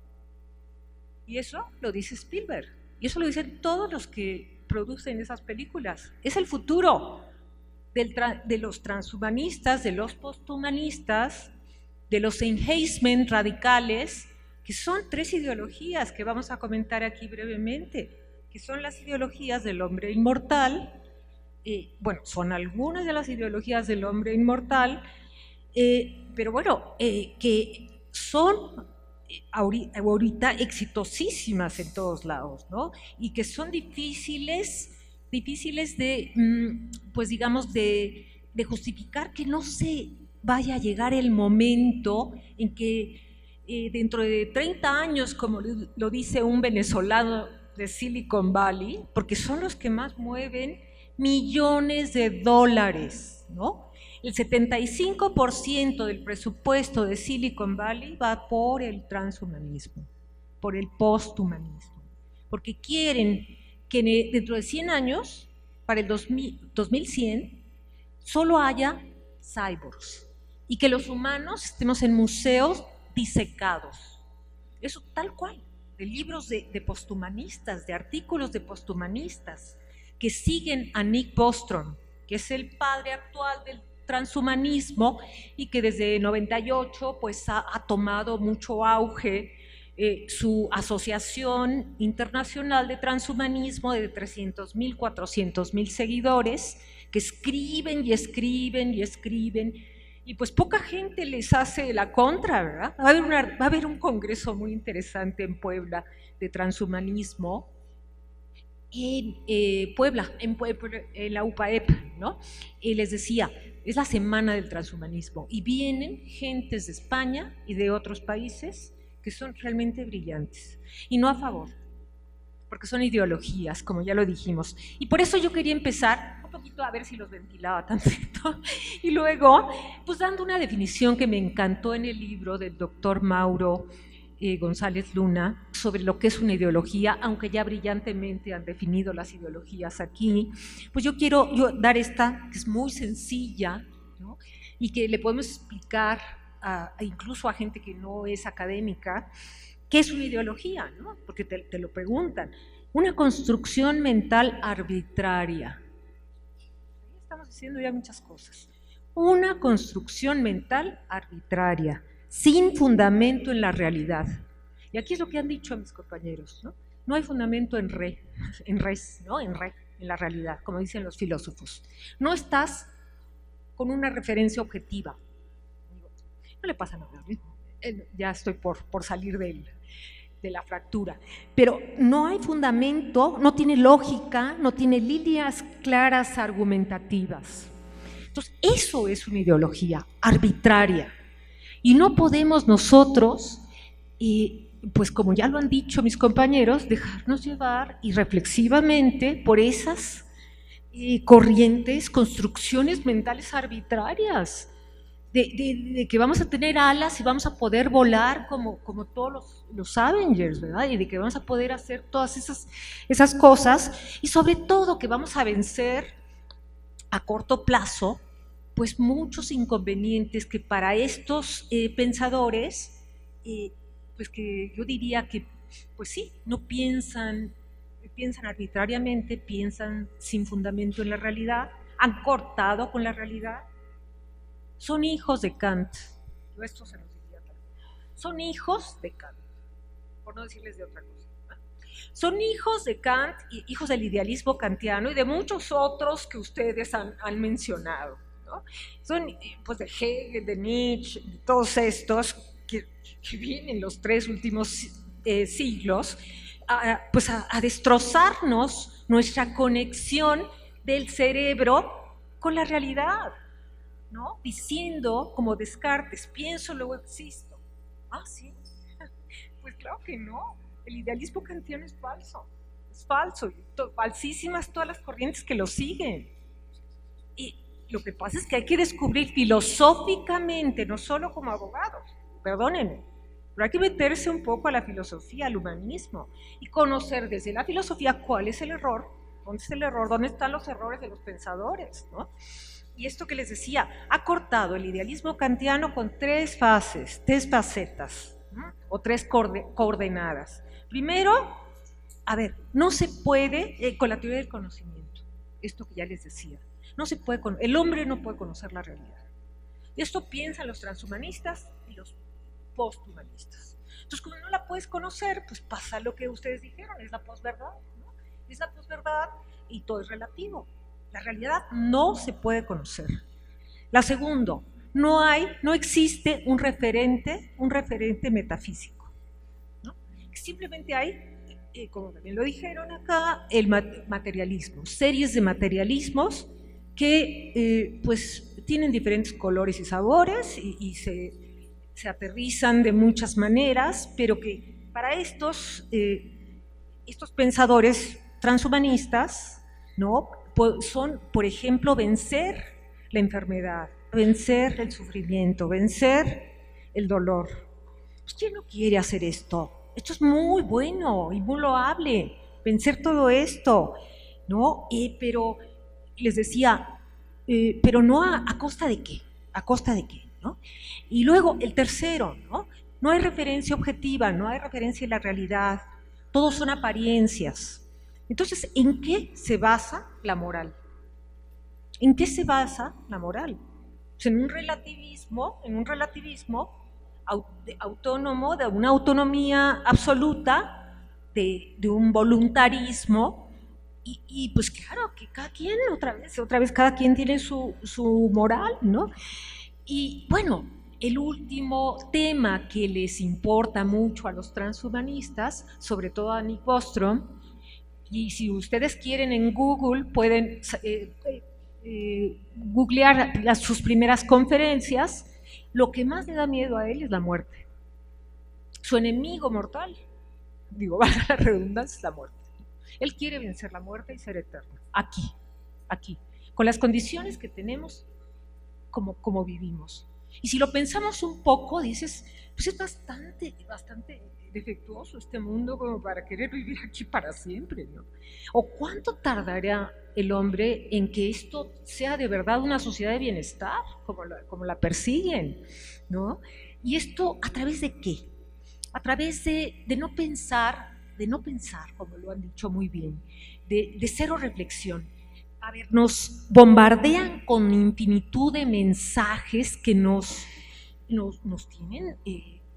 Y eso lo dice Spielberg, y eso lo dicen todos los que producen esas películas. Es el futuro de los transhumanistas, de los posthumanistas, de los enhancement radicales, que son 3 ideologías que vamos a comentar aquí brevemente, que son las ideologías del hombre inmortal. Bueno, son algunas de las ideologías del hombre inmortal, pero bueno, que son ahorita exitosísimas en todos lados, ¿no? Y que son difíciles de, pues digamos, de justificar, que no se vaya a llegar el momento en que dentro de 30 años, como lo dice un venezolano de Silicon Valley, porque son los que más mueven millones de dólares, ¿no? El 75% del presupuesto de Silicon Valley va por el transhumanismo, por el posthumanismo, porque quieren que dentro de 100 años, para el 2100, solo haya cyborgs y que los humanos estemos en museos disecados. Eso tal cual, de libros de posthumanistas, de artículos de posthumanistas que siguen a Nick Bostrom, que es el padre actual del transhumanismo y que desde 98 pues ha tomado mucho auge su asociación internacional de transhumanismo de 300,000, 400,000 seguidores que escriben y escriben y escriben, y pues poca gente les hace la contra, ¿verdad? Va a haber un congreso muy interesante en Puebla de transhumanismo, en Puebla, en la UPAEP, ¿no? Y les decía, es la semana del transhumanismo y vienen gentes de España y de otros países que son realmente brillantes, y no a favor, porque son ideologías, como ya lo dijimos. Y por eso yo quería empezar un poquito a ver si los ventilaba tantito, y luego, pues dando una definición que me encantó en el libro del doctor Mauro González Luna, sobre lo que es una ideología, aunque ya brillantemente han definido las ideologías aquí, pues yo quiero dar esta, que es muy sencilla, ¿no? Y que le podemos explicar incluso a gente que no es académica, ¿qué es una ideología? ¿No? Porque te lo preguntan. Una construcción mental arbitraria. Ahí estamos diciendo ya muchas cosas. Una construcción mental arbitraria, sin fundamento en la realidad. Y aquí es lo que han dicho mis compañeros, ¿no? No hay fundamento en res, ¿no? En la realidad, como dicen los filósofos. No estás con una referencia objetiva. No le pasa nada, ¿eh? Ya estoy por salir de la fractura, pero no hay fundamento, no tiene lógica, no tiene líneas claras argumentativas. Entonces, eso es una ideología arbitraria, y no podemos nosotros, pues como ya lo han dicho mis compañeros, dejarnos llevar irreflexivamente por esas corrientes, construcciones mentales arbitrarias, de que vamos a tener alas y vamos a poder volar como todos los Avengers, ¿verdad? Y de que vamos a poder hacer todas esas cosas, y sobre todo que vamos a vencer a corto plazo pues muchos inconvenientes que para estos pensadores, pues que yo diría que, pues sí, no piensan arbitrariamente, piensan sin fundamento en la realidad, han cortado con la realidad. Son hijos de Kant, yo esto se los diría también. Son hijos de Kant, por no decirles de otra cosa, ¿no? Son hijos de Kant y hijos del idealismo kantiano y de muchos otros que ustedes han mencionado, ¿no? Son pues de Hegel, de Nietzsche, de todos estos que vienen los 3 últimos siglos pues a destrozarnos nuestra conexión del cerebro con la realidad, ¿no? Diciendo, como Descartes, pienso, luego existo. Ah, sí. Pues claro que no. El idealismo kantiano es falso. Es falso. Falsísimas todas las corrientes que lo siguen. Y lo que pasa es que hay que descubrir filosóficamente, no solo como abogados, perdónenme, pero hay que meterse un poco a la filosofía, al humanismo, y conocer desde la filosofía cuál es el error, dónde está el error, dónde están los errores de los pensadores, ¿no? Y esto que les decía, ha cortado el idealismo kantiano con 3 fases, 3 facetas, ¿no? O 3 coordenadas. Primero, a ver, no se puede, con la teoría del conocimiento, esto que ya les decía, no se puede, el hombre no puede conocer la realidad. Esto piensan los transhumanistas y los posthumanistas. Entonces, como no la puedes conocer, pues pasa lo que ustedes dijeron, es la posverdad, ¿no? Es la posverdad y todo es relativo. La realidad no se puede conocer. La segunda, no existe un referente metafísico, ¿no? Simplemente hay, como también lo dijeron acá, el materialismo, series de materialismos que pues tienen diferentes colores y sabores y se aterrizan de muchas maneras, pero que para estos pensadores transhumanistas, ¿no? Son, por ejemplo, vencer la enfermedad, vencer el sufrimiento, vencer el dolor. ¿Quién no quiere hacer esto? Esto es muy bueno y muy loable, vencer todo esto, ¿no? Pero les decía, pero no a costa de qué, a costa de qué, ¿no? Y luego el tercero, ¿no? No hay referencia objetiva, no hay referencia en la realidad, todos son apariencias. Entonces, ¿en qué se basa la moral? ¿En qué se basa la moral? Pues en un relativismo autónomo, de una autonomía absoluta, de un voluntarismo, y pues claro, que cada quien, otra vez cada quien tiene su moral, ¿no? Y bueno, el último tema que les importa mucho a los transhumanistas, sobre todo a Nick Bostrom, y si ustedes quieren en Google pueden googlear sus primeras conferencias, lo que más le da miedo a él es la muerte. Su enemigo mortal, digo, valga la redundancia, es la muerte. Él quiere vencer la muerte y ser eterno, aquí, con las condiciones que tenemos como vivimos. Y si lo pensamos un poco, dices, pues es bastante defectuoso este mundo como para querer vivir aquí para siempre, ¿no? ¿O cuánto tardará el hombre en que esto sea de verdad una sociedad de bienestar, como la persiguen, ¿no? ¿Y esto a través de qué? A través de no pensar, como lo han dicho muy bien, de cero reflexión. A ver, nos bombardean con infinitud de mensajes que nos tienen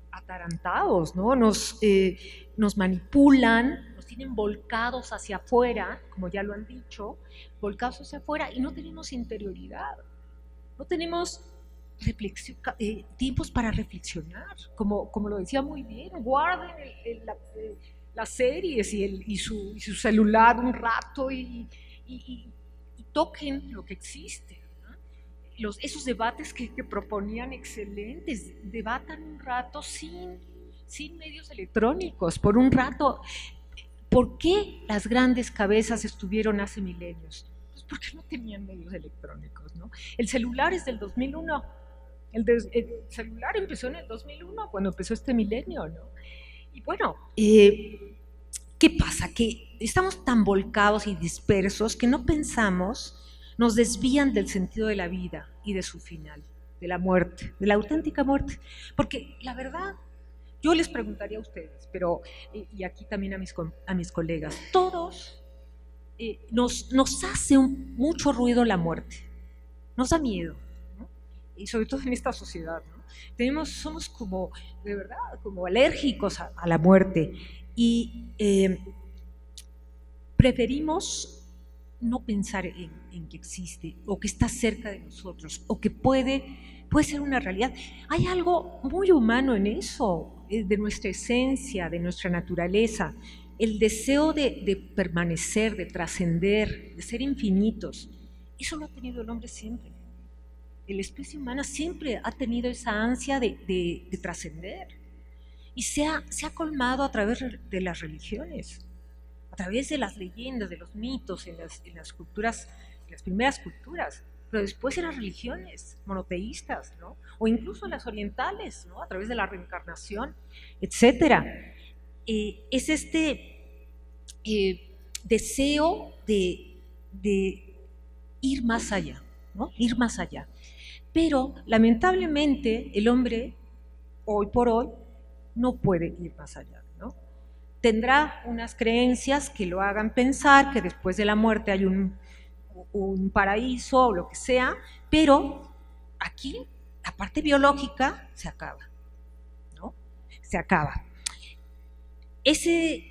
atarantados, ¿no? Nos manipulan, nos tienen volcados hacia afuera, como ya lo han dicho, volcados hacia afuera, y no tenemos interioridad, no tenemos tiempos para reflexionar, como lo decía muy bien, guarden las series y su celular un rato y toquen lo que existe, ¿no? Esos debates que proponían excelentes, debatan un rato sin medios electrónicos, por un rato. ¿Por qué las grandes cabezas estuvieron hace milenios? Pues porque no tenían medios electrónicos, ¿no? El celular es del 2001, el celular empezó en el 2001, cuando empezó este milenio, ¿no? Y bueno, ¿qué pasa? Que estamos tan volcados y dispersos que no pensamos, nos desvían del sentido de la vida y de su final, de la muerte, de la auténtica muerte. Porque la verdad, yo les preguntaría a ustedes, pero y aquí también a mis colegas, todos nos hace mucho ruido la muerte, nos da miedo, ¿no? Y sobre todo en esta sociedad, ¿no? Somos como, de verdad, como alérgicos a la muerte y preferimos no pensar en que existe o que está cerca de nosotros o que puede ser una realidad. Hay algo muy humano en eso, de nuestra esencia, de nuestra naturaleza, el deseo de permanecer, de trascender, de ser infinitos. Eso lo ha tenido el hombre siempre. La especie humana siempre ha tenido esa ansia de trascender y se ha colmado a través de las religiones, a través de las leyendas, de los mitos, en las culturas, en las primeras culturas, pero después en las religiones monoteístas, ¿no? O incluso en las orientales, ¿no? A través de la reencarnación, etcétera. Es este deseo de ir más allá, ¿no? Ir más allá. Pero lamentablemente el hombre, hoy por hoy, no puede ir más allá, ¿no? Tendrá unas creencias que lo hagan pensar que después de la muerte hay un paraíso o lo que sea, pero aquí la parte biológica se acaba, ¿no? Se acaba. Ese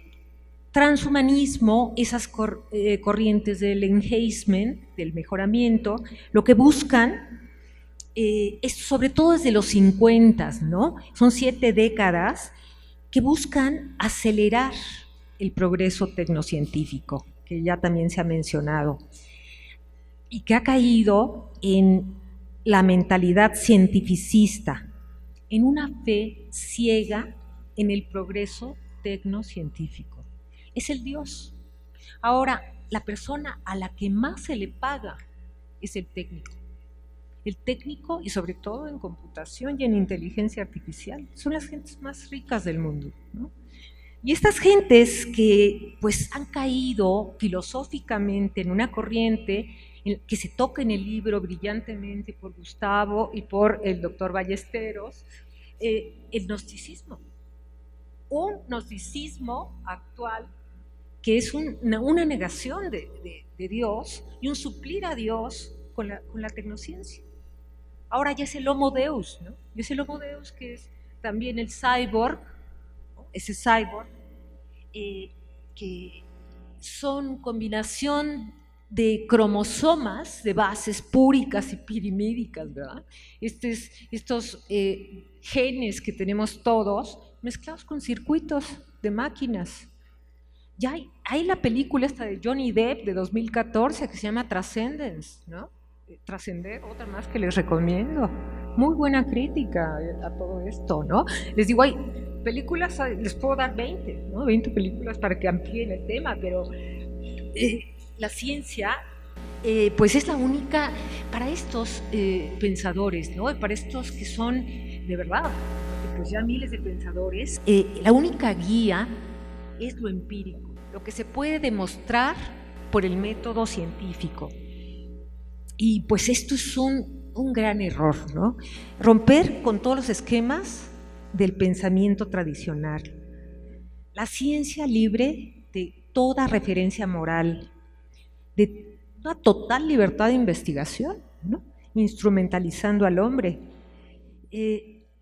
transhumanismo, esas corrientes del enhancement, del mejoramiento, lo que buscan es sobre todo desde los 50, ¿no? Son 7 décadas que buscan acelerar el progreso tecnocientífico, que ya también se ha mencionado, y que ha caído en la mentalidad cientificista, en una fe ciega en el progreso tecnocientífico. Es el Dios. Ahora, la persona a la que más se le paga es el técnico. El técnico, y sobre todo en computación y en inteligencia artificial, son las gentes más ricas del mundo, ¿no? Y estas gentes que pues han caído filosóficamente en una corriente que se toca en el libro brillantemente por Gustavo y por el doctor Ballesteros, el gnosticismo. Un gnosticismo actual que es una negación de Dios y un suplir a Dios con la tecnociencia. Ahora ya es el Homo Deus, ¿no? Y es el Homo Deus que es también el cyborg, ¿no? Ese cyborg, que son combinación de cromosomas, de bases púricas y pirimídicas, ¿verdad? Estos genes que tenemos todos mezclados con circuitos de máquinas. Ya hay la película esta de Johnny Depp de 2014 que se llama Transcendence, ¿no? Trascender, otra más que les recomiendo. Muy buena crítica a todo esto, ¿no? Les digo, hay películas, les puedo dar 20, ¿no? 20 películas para que amplíen el tema, pero la ciencia, pues es la única, para estos pensadores, ¿no? Para estos que son, de verdad, pues ya miles de pensadores, la única guía es lo empírico, lo que se puede demostrar por el método científico. Y pues esto es un gran error, ¿no? Romper con todos los esquemas del pensamiento tradicional. La ciencia libre de toda referencia moral, de una total libertad de investigación, ¿no? Instrumentalizando al hombre.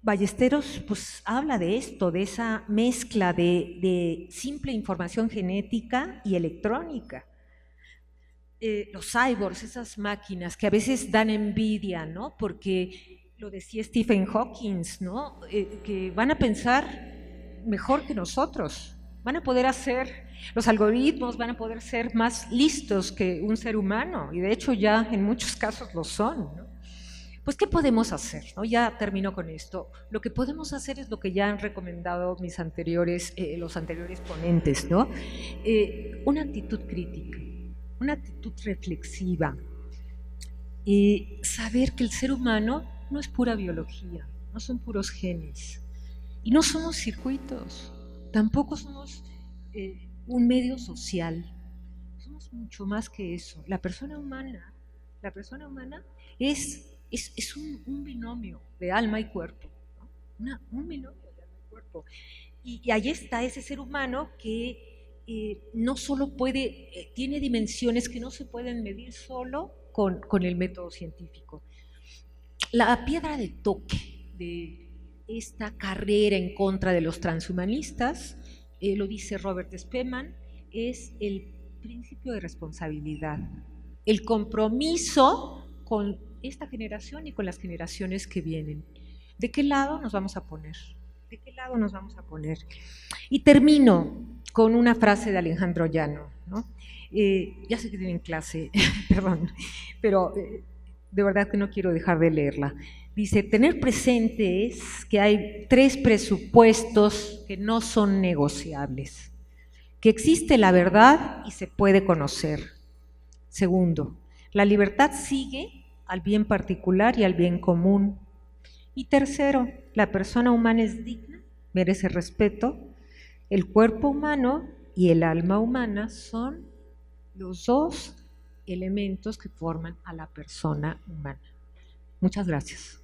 Ballesteros pues habla de esto, de esa mezcla de simple información genética y electrónica. Los cyborgs, esas máquinas que a veces dan envidia, ¿no? Porque lo decía Stephen Hawking, ¿no? Que van a pensar mejor que nosotros, van a poder hacer, los algoritmos van a poder ser más listos que un ser humano, y de hecho ya en muchos casos lo son, ¿no? Pues, ¿qué podemos hacer? ¿No? Ya termino con esto. Lo que podemos hacer es lo que ya han recomendado los anteriores ponentes, ¿no? Una actitud crítica, una actitud reflexiva, saber que el ser humano no es pura biología, no son puros genes, y no somos circuitos, tampoco somos un medio social, somos mucho más que eso. La persona humana es un binomio de alma y cuerpo, ¿no? Un binomio de alma y cuerpo, y ahí está ese ser humano que no solo tiene dimensiones que no se pueden medir solo con el método científico. La piedra de toque de esta carrera en contra de los transhumanistas, lo dice Robert Spemann, es el principio de responsabilidad, el compromiso con esta generación y con las generaciones que vienen. ¿De qué lado nos vamos a poner? ¿De qué lado nos vamos a poner? Y termino con una frase de Alejandro Llano, ¿no? Ya sé que tienen clase, perdón, pero de verdad que no quiero dejar de leerla. Dice: tener presente es que hay 3 presupuestos que no son negociables, que existe la verdad y se puede conocer. Segundo, la libertad sigue al bien particular y al bien común. Y tercero, la persona humana es digna, merece respeto. El cuerpo humano y el alma humana son los 2 elementos que forman a la persona humana. Muchas gracias.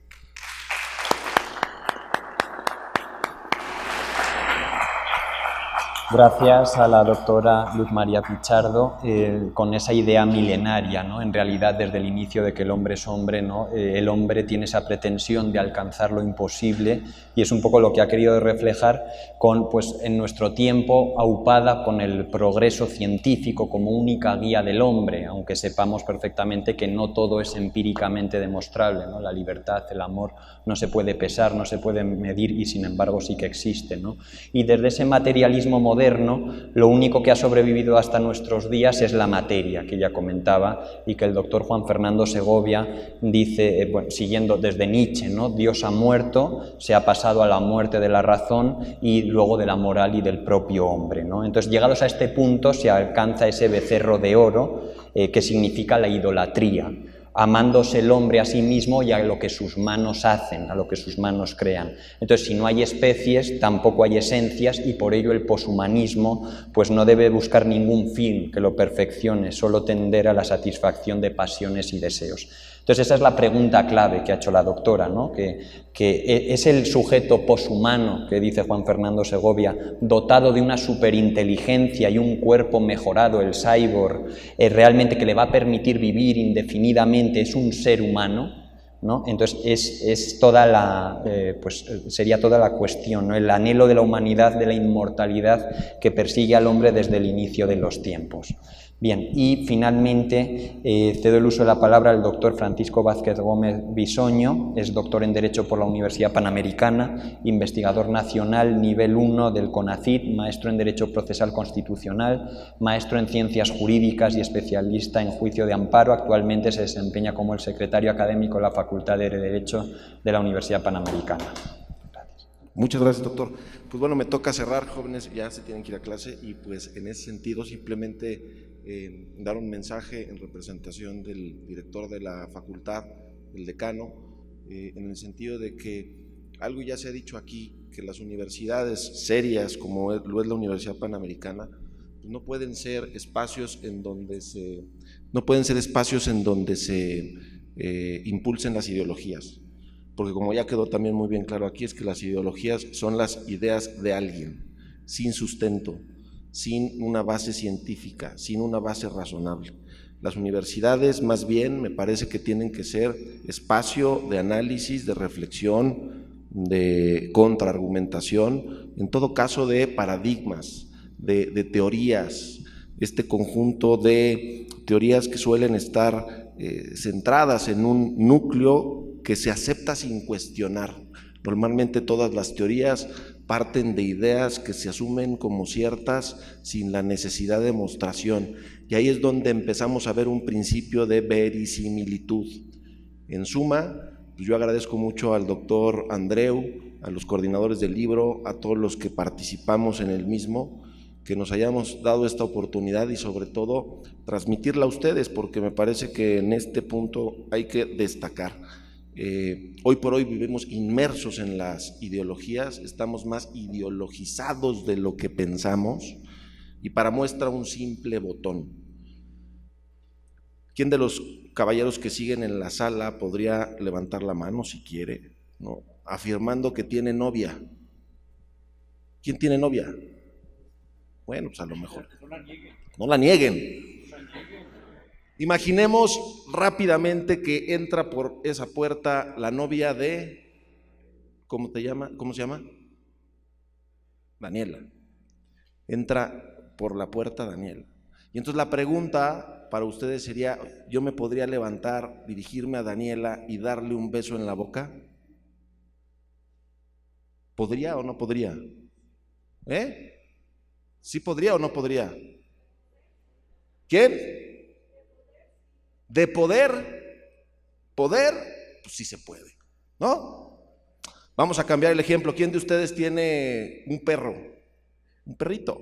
Gracias a la doctora Luz María Pichardo, con esa idea milenaria, ¿no? En realidad, desde el inicio de que el hombre es hombre, ¿no? El hombre tiene esa pretensión de alcanzar lo imposible, y es un poco lo que ha querido reflejar con, pues, en nuestro tiempo, aupada con el progreso científico como única guía del hombre, aunque sepamos perfectamente que no todo es empíricamente demostrable, ¿no? La libertad, el amor no se puede pesar, no se puede medir, y sin embargo sí que existe, ¿no? Y desde ese materialismo moderno, lo único que ha sobrevivido hasta nuestros días es la materia, que ya comentaba, y que el doctor Juan Fernando Segovia dice, bueno, siguiendo desde Nietzsche, ¿no? Dios ha muerto, se ha pasado a la muerte de la razón y luego de la moral y del propio hombre, ¿no? Entonces, llegados a este punto, se alcanza ese becerro de oro, que significa la idolatría, amándose el hombre a sí mismo y a lo que sus manos hacen, a lo que sus manos crean. Entonces, si no hay especies, tampoco hay esencias, y por ello el poshumanismo pues no debe buscar ningún fin que lo perfeccione, solo tender a la satisfacción de pasiones y deseos. Entonces, esa es la pregunta clave que ha hecho la doctora, ¿no? Que es el sujeto poshumano, que dice Juan Fernando Segovia, dotado de una superinteligencia y un cuerpo mejorado, el cyborg, realmente que le va a permitir vivir indefinidamente, es un ser humano, ¿no? Entonces es toda la, pues sería toda la cuestión, ¿no? El anhelo de la humanidad, de la inmortalidad que persigue al hombre desde el inicio de los tiempos. Bien, y finalmente cedo el uso de la palabra al doctor Francisco Vázquez Gómez Bisoño, es doctor en Derecho por la Universidad Panamericana, investigador nacional nivel 1 del CONACYT, maestro en Derecho Procesal Constitucional, maestro en Ciencias Jurídicas y especialista en Juicio de Amparo. Actualmente se desempeña como el secretario académico de la Facultad de Derecho de la Universidad Panamericana. Muchas gracias, doctor. Pues bueno, me toca cerrar, jóvenes, ya se tienen que ir a clase, y pues en ese sentido simplemente dar un mensaje en representación del director de la facultad, el decano, en el sentido de que algo ya se ha dicho aquí, que las universidades serias como lo es la Universidad Panamericana, pues no pueden ser espacios en donde se impulsen las ideologías, porque como ya quedó también muy bien claro aquí, es que las ideologías son las ideas de alguien, sin sustento, sin una base científica, sin una base razonable. Las universidades más bien me parece que tienen que ser espacio de análisis, de reflexión, de contraargumentación, en todo caso de paradigmas, de teorías, este conjunto de teorías que suelen estar centradas en un núcleo que se acepta sin cuestionar. Normalmente todas las teorías parten de ideas que se asumen como ciertas sin la necesidad de demostración, y ahí es donde empezamos a ver un principio de verisimilitud. En suma, pues yo agradezco mucho al doctor Andreu, a los coordinadores del libro, a todos los que participamos en el mismo, que nos hayamos dado esta oportunidad y sobre todo transmitirla a ustedes, porque me parece que en este punto hay que destacar. Hoy por hoy vivimos inmersos en las ideologías, estamos más ideologizados de lo que pensamos, y para muestra un simple botón. ¿Quién de los caballeros que siguen en la sala podría levantar la mano si quiere, ¿no? Afirmando que tiene novia? ¿Quién tiene novia? Bueno, pues a lo mejor. No la nieguen. Imaginemos rápidamente que entra por esa puerta la novia de, ¿cómo se llama? Daniela. Entra por la puerta Daniela. Y entonces la pregunta para ustedes sería, ¿yo me podría levantar, dirigirme a Daniela y darle un beso en la boca? ¿Podría o no podría? ¿Sí podría o no podría? ¿Quién? De poder, pues sí se puede, ¿no? Vamos a cambiar el ejemplo. ¿Quién de ustedes tiene un perro? Un perrito.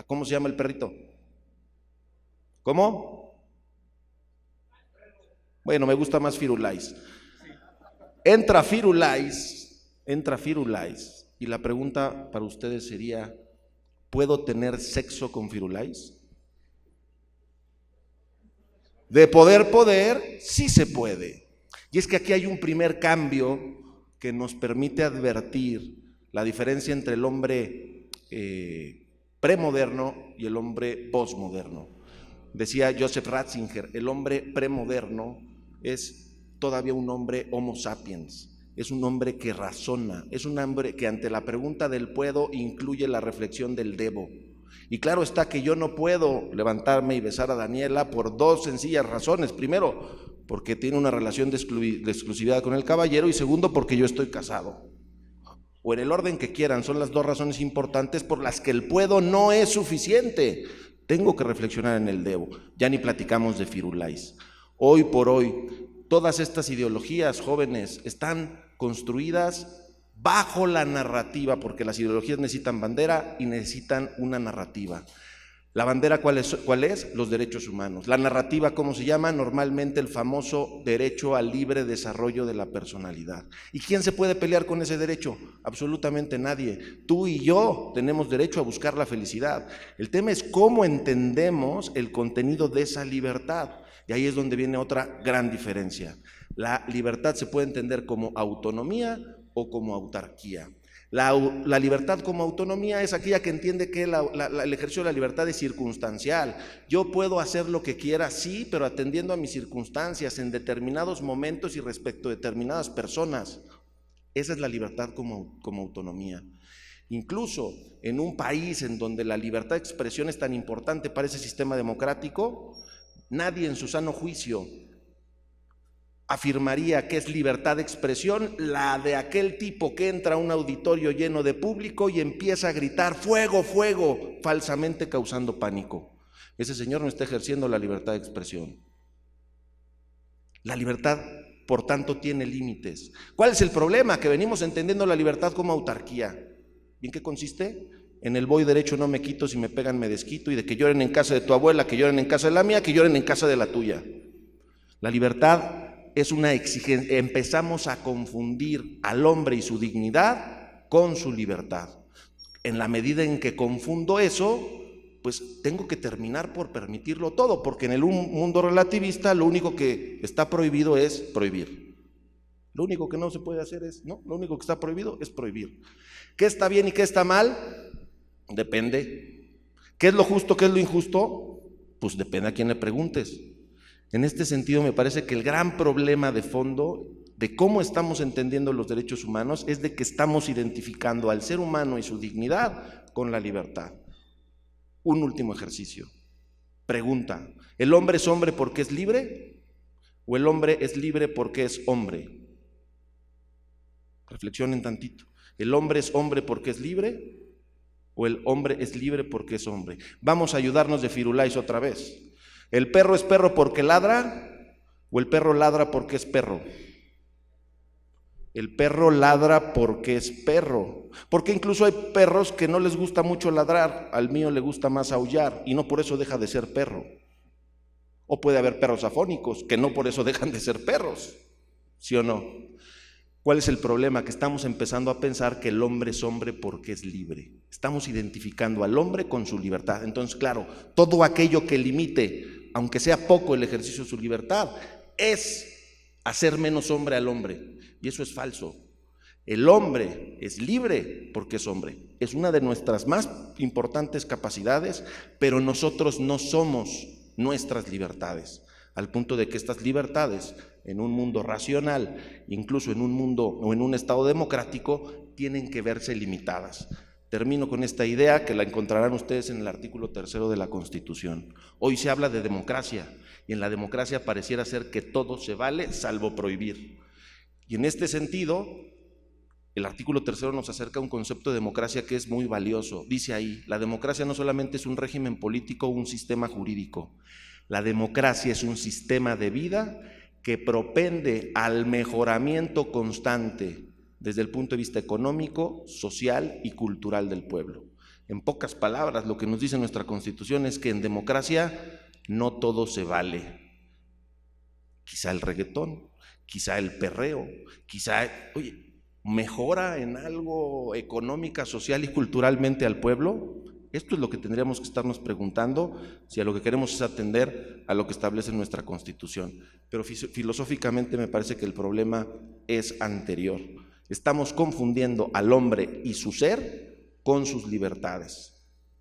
¿Cómo se llama el perrito? ¿Cómo? Bueno, me gusta más Firulais. Entra Firulais, y la pregunta para ustedes sería, ¿puedo tener sexo con Firulais? De poder, sí se puede. Y es que aquí hay un primer cambio que nos permite advertir la diferencia entre el hombre premoderno y el hombre posmoderno. Decía Joseph Ratzinger, el hombre premoderno es todavía un hombre homo sapiens, es un hombre que razona, es un hombre que ante la pregunta del puedo incluye la reflexión del debo. Y claro está que yo no puedo levantarme y besar a Daniela por dos sencillas razones. Primero, porque tiene una relación de exclusividad con el caballero, y segundo, porque yo estoy casado. O en el orden que quieran, son las dos razones importantes por las que el puedo no es suficiente. Tengo que reflexionar en el debo. Ya ni platicamos de Firulais. Hoy por hoy, todas estas ideologías, jóvenes, están construidas bajo la narrativa, porque las ideologías necesitan bandera y necesitan una narrativa. ¿La bandera cuál es? Los derechos humanos. La narrativa, ¿cómo se llama? Normalmente el famoso derecho al libre desarrollo de la personalidad. ¿Y quién se puede pelear con ese derecho? Absolutamente nadie. Tú y yo tenemos derecho a buscar la felicidad. El tema es cómo entendemos el contenido de esa libertad. Y ahí es donde viene otra gran diferencia. La libertad se puede entender como autonomía o como autarquía. La libertad como autonomía es aquella que entiende que el ejercicio de la libertad es circunstancial. Yo puedo hacer lo que quiera, sí, pero atendiendo a mis circunstancias en determinados momentos y respecto a determinadas personas. Esa es la libertad como autonomía. Incluso en un país en donde la libertad de expresión es tan importante para ese sistema democrático, nadie en su sano juicio afirmaría que es libertad de expresión la de aquel tipo que entra a un auditorio lleno de público y empieza a gritar ¡fuego, fuego!, falsamente causando pánico. Ese señor no está ejerciendo la libertad de expresión. La libertad, por tanto, tiene límites. ¿Cuál es el problema? Que venimos entendiendo la libertad como autarquía. ¿Y en qué consiste? En el voy derecho, no me quito, si me pegan me desquito, y de que lloren en casa de tu abuela, que lloren en casa de la mía, que lloren en casa de la tuya. La libertad es una exigencia. Empezamos a confundir al hombre y su dignidad con su libertad. En la medida en que confundo eso, pues tengo que terminar por permitirlo todo, porque en el mundo relativista lo único que está prohibido es prohibir. Lo único que no se puede hacer es, no, lo único que está prohibido es prohibir. ¿Qué está bien y qué está mal? Depende. ¿Qué es lo justo, qué es lo injusto? Pues depende a quién le preguntes. En este sentido, me parece que el gran problema de fondo de cómo estamos entendiendo los derechos humanos es de que estamos identificando al ser humano y su dignidad con la libertad. Un último ejercicio. Pregunta: ¿el hombre es hombre porque es libre? ¿O el hombre es libre porque es hombre? Reflexionen tantito. ¿El hombre es hombre porque es libre? ¿O el hombre es libre porque es hombre? Vamos a ayudarnos de Firulais otra vez. ¿El perro es perro porque ladra o el perro ladra porque es perro? El perro ladra porque es perro, porque incluso hay perros que no les gusta mucho ladrar, al mío le gusta más aullar y no por eso deja de ser perro. O puede haber perros afónicos que no por eso dejan de ser perros, ¿sí o no? ¿Cuál es el problema? Que estamos empezando a pensar que el hombre es hombre porque es libre. Estamos identificando al hombre con su libertad. Entonces, claro, todo aquello que limite, aunque sea poco, el ejercicio de su libertad, es hacer menos hombre al hombre. Y eso es falso. El hombre es libre porque es hombre. Es una de nuestras más importantes capacidades, pero nosotros no somos nuestras libertades. Al punto de que estas libertades, en un mundo racional, incluso en un mundo o en un estado democrático, tienen que verse limitadas. Termino con esta idea que la encontrarán ustedes en el artículo 3 de la Constitución. Hoy se habla de democracia y en la democracia pareciera ser que todo se vale salvo prohibir. Y en este sentido, el artículo 3 nos acerca a un concepto de democracia que es muy valioso. Dice ahí, la democracia no solamente es un régimen político o un sistema jurídico. La democracia es un sistema de vida que propende al mejoramiento constante desde el punto de vista económico, social y cultural del pueblo. En pocas palabras, lo que nos dice nuestra Constitución es que en democracia no todo se vale. Quizá el reggaetón, quizá el perreo, quizá, ¿mejora en algo económica, social y culturalmente al pueblo? Esto es lo que tendríamos que estarnos preguntando si a lo que queremos es atender a lo que establece nuestra Constitución. Pero filosóficamente me parece que el problema es anterior. Estamos confundiendo al hombre y su ser con sus libertades.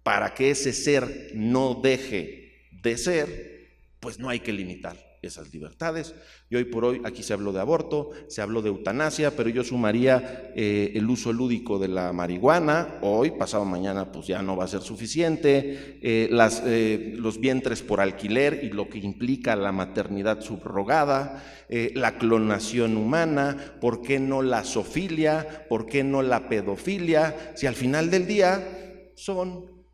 Para que ese ser no deje de ser, pues no hay que limitar esas libertades. Y hoy por hoy aquí se habló de aborto, se habló de eutanasia, pero yo sumaría el uso lúdico de la marihuana. Hoy, pasado mañana, pues ya no va a ser suficiente. Los vientres por alquiler y lo que implica la maternidad subrogada, la clonación humana, ¿por qué no la zoofilia? ¿Por qué no la pedofilia? Si al final del día son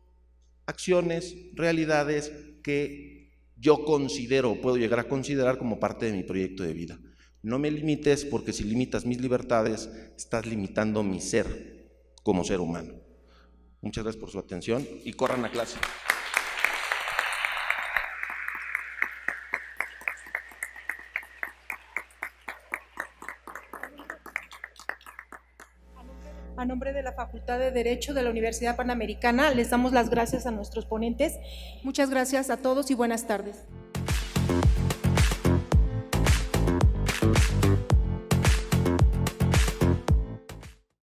acciones, realidades que yo considero, puedo llegar a considerar como parte de mi proyecto de vida. No me limites, porque si limitas mis libertades, estás limitando mi ser como ser humano. Muchas gracias por su atención y corran a clase. A nombre de la Facultad de Derecho de la Universidad Panamericana, les damos las gracias a nuestros ponentes. Muchas gracias a todos y buenas tardes.